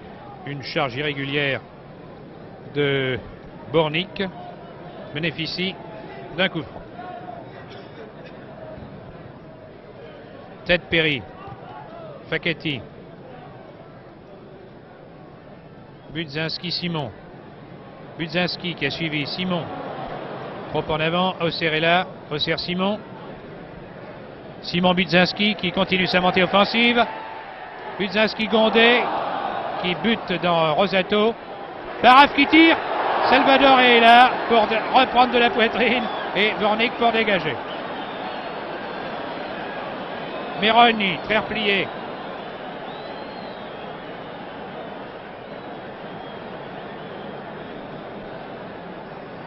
une charge irrégulière de Bornik bénéficient d'un coup franc. Tête Perry, Facchetti, Budzinski, Simon. Budzinski qui a suivi Simon. Trop en avant, Auxerre est là, Auxerre Simon. Simon Budzinski qui continue sa montée offensive. Budzinski Gondé qui bute dans Rosato. Baraf qui tire. Salvador est là pour reprendre de la poitrine et Bornik pour dégager. Meroni, très replié.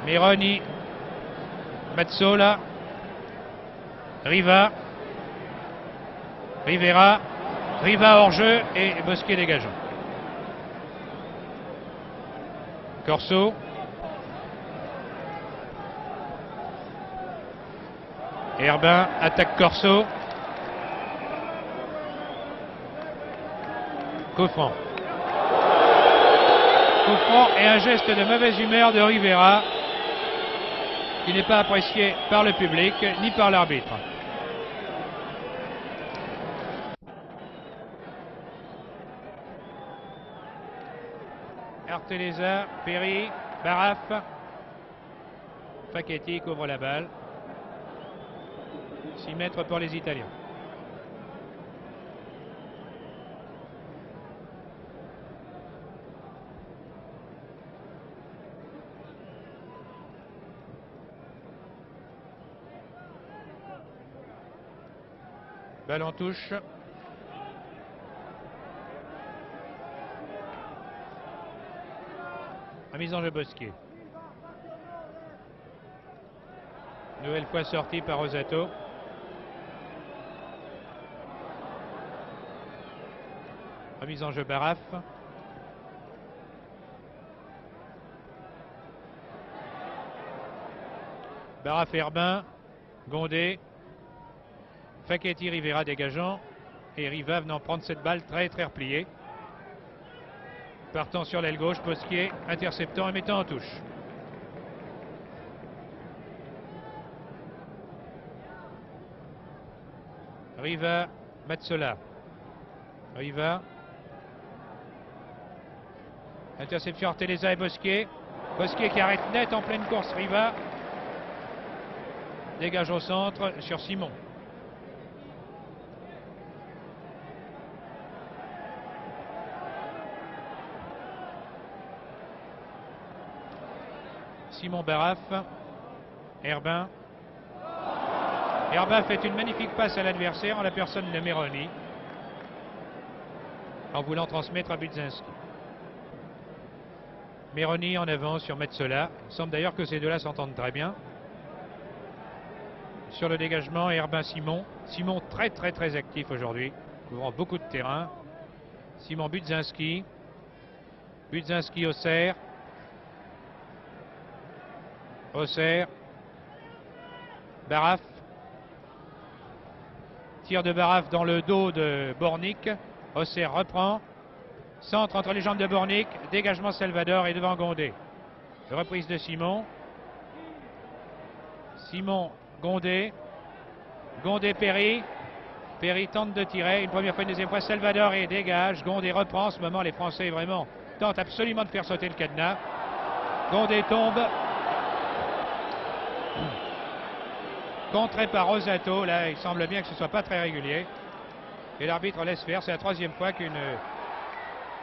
Meroni, Mazzola, Riva, Rivera, Riva hors jeu et Bosquier dégageant. Corso. Herbin attaque Corso. Coup franc. Coup franc et un geste de mauvaise humeur de Rivera qui n'est pas apprécié par le public ni par l'arbitre. Arteleza, Perry, Baraf. Facchetti couvre la balle. 6 mètres pour les Italiens. Balle en touche. Mise en jeu Bosquier. Nouvelle fois sortie par Rosato. Remise en jeu Baraf. Baraf Herbin. Gondé. Facchetti Rivera dégageant. Et Riva venant prendre cette balle très repliée. Partant sur l'aile gauche, Bosquier interceptant et mettant en touche. Riva, Mazzola. Riva. Interception Arteleza et Bosquier. Bosquier qui arrête net en pleine course Riva. Dégage au centre sur Simon. Simon Baraf. Herbin. Herbin fait une magnifique passe à l'adversaire en la personne de Meroni, en voulant transmettre à Budzinski. Meroni en avant sur Metzola. Il semble d'ailleurs que ces deux-là s'entendent très bien. Sur le dégagement, Herbin Simon. Simon très actif aujourd'hui, couvrant beaucoup de terrain. Simon Budzinski. Budzinski Auxerre. Auxerre. Baraf. Tir de Baraf dans le dos de Bornik. Auxerre reprend. Centre entre les jambes de Bornik. Dégagement Salvador et devant Gondé. Reprise de Simon. Simon, Gondé. Gondé, Perry. Perry tente de tirer. Une première fois, une deuxième fois. Salvador et dégage. Gondé reprend. En ce moment, les Français vraiment tentent absolument de faire sauter le cadenas. Gondé tombe. Contré par Rosato. Là, il semble bien que ce ne soit pas très régulier. Et l'arbitre laisse faire. C'est la troisième fois qu'une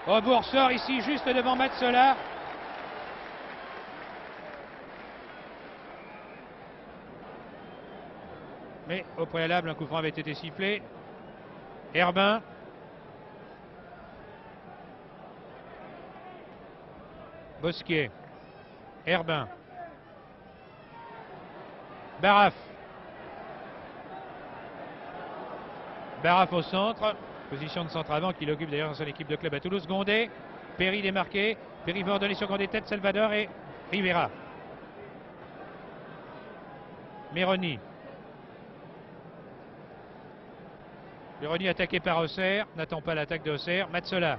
rebours sort ici, juste devant Mazzola. Mais au préalable, un coup franc avait été sifflé. Herbin. Bosquier. Herbin. Baraf. Baraf au centre. Position de centre avant qu'il occupe d'ailleurs dans son équipe de club à Toulouse. Gondé. Perry démarqué. Perry va ordonner sur Gondé tête. Salvador et Rivera. Meroni. Meroni attaqué par Auxerre. N'attend pas l'attaque de Auxerre. Mazzola.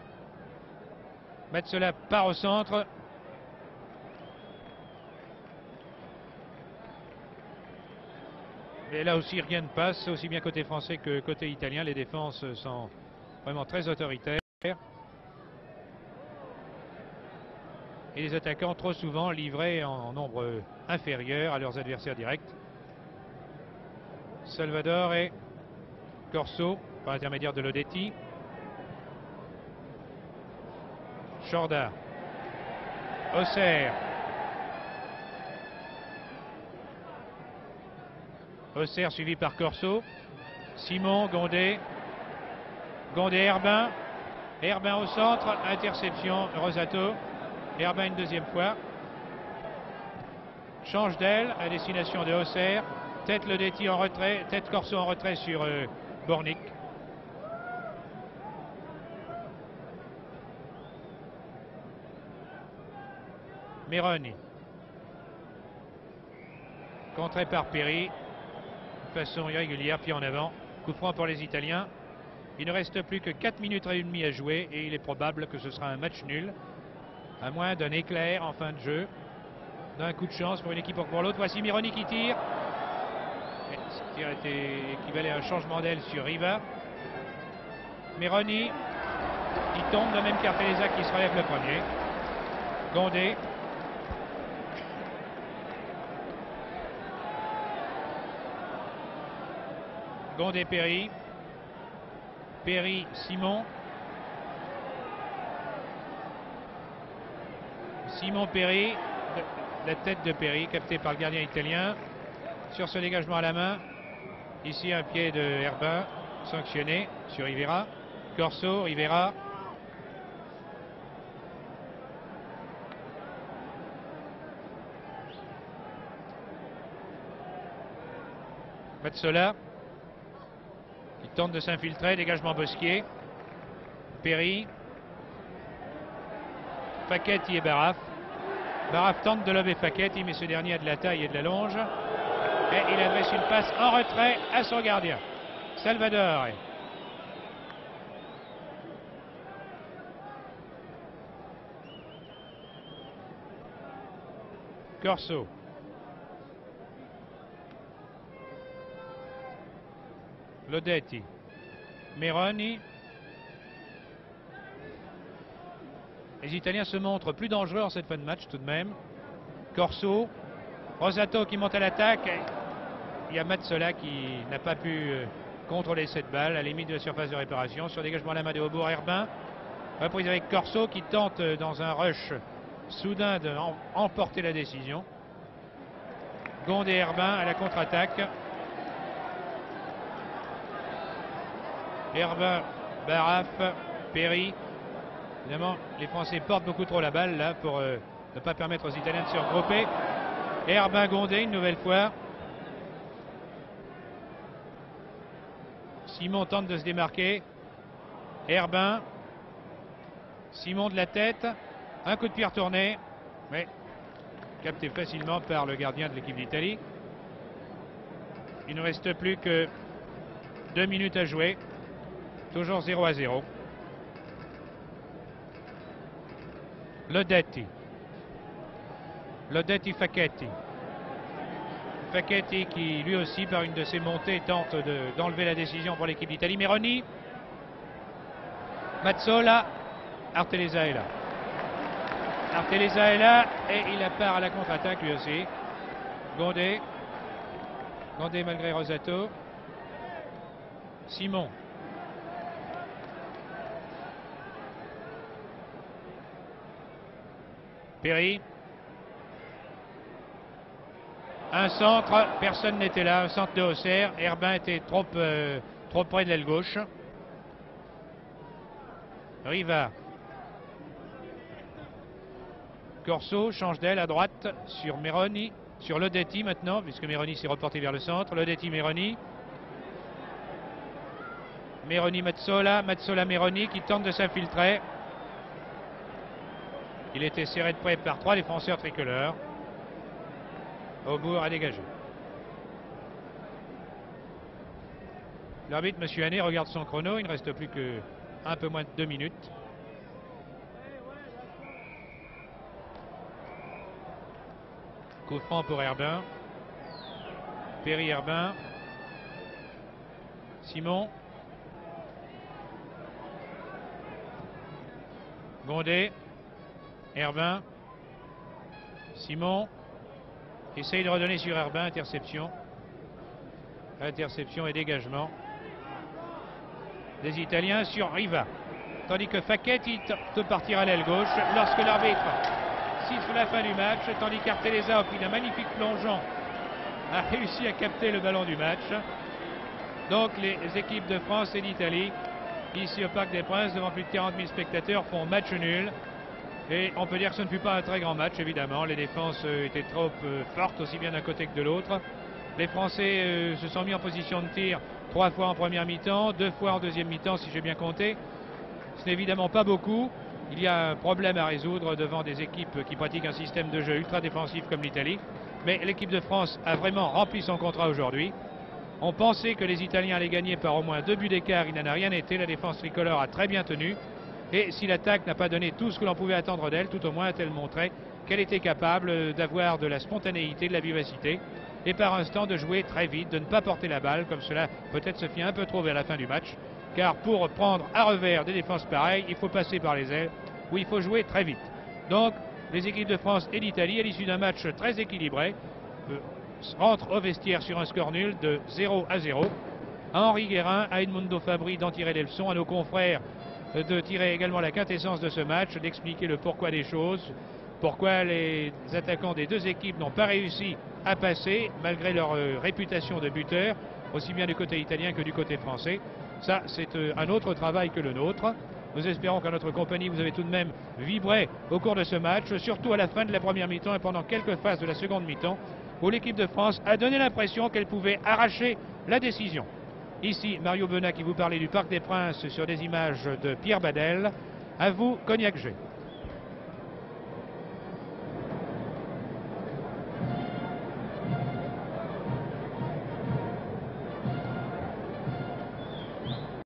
Metsola part au centre. Et là aussi, rien ne passe, aussi bien côté français que côté italien. Les défenses sont vraiment très autoritaires. Et les attaquants trop souvent livrés en nombre inférieur à leurs adversaires directs. Salvador et Corso par l'intermédiaire de Lodetti. Chorda. Auxerre. Auxerre suivi par Corso. Simon, Gondé. Gondé, Herbin. Herbin au centre. Interception, Rosato. Herbin une deuxième fois. Change d'aile à destination de Auxerre. Tête Lodetti en retrait. Tête Corso en retrait sur Bornick. Meroni. Contré par Perry. De façon irrégulière, pied en avant. Coup franc pour les Italiens. Il ne reste plus que 4 minutes et demie à jouer et il est probable que ce sera un match nul. À moins d'un éclair en fin de jeu. D'un coup de chance pour une équipe ou pour l'autre. Voici Meroni qui tire. Et ce tir était équivalait à un changement d'aile sur Riva. Meroni qui tombe, de même qu'Arteleza qui se relève le premier. Gondé. Gondé Perry. Perry Simon. Simon Perry. La tête de Perry captée par le gardien italien. Sur ce dégagement à la main. Ici un pied de Herbin sanctionné sur Rivera. Corso, Rivera. Metsola qui tente de s'infiltrer, dégagement Bosquier. Perry. Facchetti et Baraf. Baraf tente de lober Facchetti, mais ce dernier a de la taille et de la longe. Et il adresse une passe en retrait à son gardien. Salvador. Corso. Lodetti. Meroni. Les Italiens se montrent plus dangereux en cette fin de match tout de même. Corso. Rosato qui monte à l'attaque. Il y a Metsola qui n'a pas pu contrôler cette balle à la limite de la surface de réparation. Sur dégagement à la main de Aubourg, Herbin. Reprise avec Corso qui tente dans un rush soudain d'emporter la décision. Gondé et Herbin à la contre-attaque. Herbin, Baraf, Perry. Évidemment, les Français portent beaucoup trop la balle là pour ne pas permettre aux Italiens de se regrouper. Herbin, Gondé une nouvelle fois. Simon tente de se démarquer. Herbin. Simon de la tête. Un coup de pied retourné. Mais capté facilement par le gardien de l'équipe d'Italie. Il ne reste plus que 2 minutes à jouer. Toujours 0-0. Lodetti. Lodetti Facchetti. Facchetti qui lui aussi par une de ses montées tente d'enlever la décision pour l'équipe d'Italie. Meroni. Mazzola. Arteleza est là. Arteleza est là et il part à la contre-attaque lui aussi. Gondé. Gondé malgré Rosato. Simon. Perry. Un centre, personne n'était là, un centre de Auxerre. Herbin était trop près de l'aile gauche. Riva. Corso change d'aile à droite sur Meroni, sur Lodetti maintenant, puisque Meroni s'est reporté vers le centre. Lodetti, Meroni. Meroni, Mazzola. Mazzola, Meroni qui tente de s'infiltrer. Il était serré de près par 3 défenseurs tricolores. Aubourg a dégagé. L'arbitre, M. Hannet, regarde son chrono. Il ne reste plus que un peu moins de 2 minutes. Coup franc pour Herbin. Perry-Herbin. Simon. Gondé. Herbin. Simon. Essaye de redonner sur Herbin. Interception. Interception et dégagement des Italiens sur Riva. Tandis que Facchetti peut partir à l'aile gauche lorsque l'arbitre siffle la fin du match. Tandis qu'Arteleza a pris d'un magnifique plongeon, a réussi à capter le ballon du match. Donc les équipes de France et d'Italie, ici au Parc des Princes, devant plus de 40 000 spectateurs, font match nul. Et on peut dire que ce ne fut pas un très grand match, évidemment. Les défenses étaient trop fortes, aussi bien d'un côté que de l'autre. Les Français se sont mis en position de tir 3 fois en première mi-temps, 2 fois en deuxième mi-temps, si j'ai bien compté. Ce n'est évidemment pas beaucoup. Il y a un problème à résoudre devant des équipes qui pratiquent un système de jeu ultra défensif comme l'Italie. Mais l'équipe de France a vraiment rempli son contrat aujourd'hui. On pensait que les Italiens allaient gagner par au moins 2 buts d'écart. Il n'en a rien été. La défense tricolore a très bien tenu. Et si l'attaque n'a pas donné tout ce que l'on pouvait attendre d'elle, tout au moins a-t-elle montré qu'elle était capable d'avoir de la spontanéité, de la vivacité, et par instant de jouer très vite, de ne pas porter la balle, comme cela peut-être se fit un peu trop vers la fin du match. Car pour prendre à revers des défenses pareilles, il faut passer par les ailes, où il faut jouer très vite. Donc, les équipes de France et d'Italie, à l'issue d'un match très équilibré, rentrent au vestiaire sur un score nul de 0-0. À Henri Guérin, à Edmundo Fabri d'en tirer les leçons, à nos confrères de tirer également la quintessence de ce match, d'expliquer le pourquoi des choses, pourquoi les attaquants des deux équipes n'ont pas réussi à passer, malgré leur réputation de buteur, aussi bien du côté italien que du côté français. Ça, c'est un autre travail que le nôtre. Nous espérons qu'à notre compagnie, vous avez tout de même vibré au cours de ce match, surtout à la fin de la première mi-temps et pendant quelques phases de la seconde mi-temps, où l'équipe de France a donné l'impression qu'elle pouvait arracher la décision. Ici, Mario Benat qui vous parlait du Parc des Princes sur des images de Pierre Badel. À vous, Cognac G.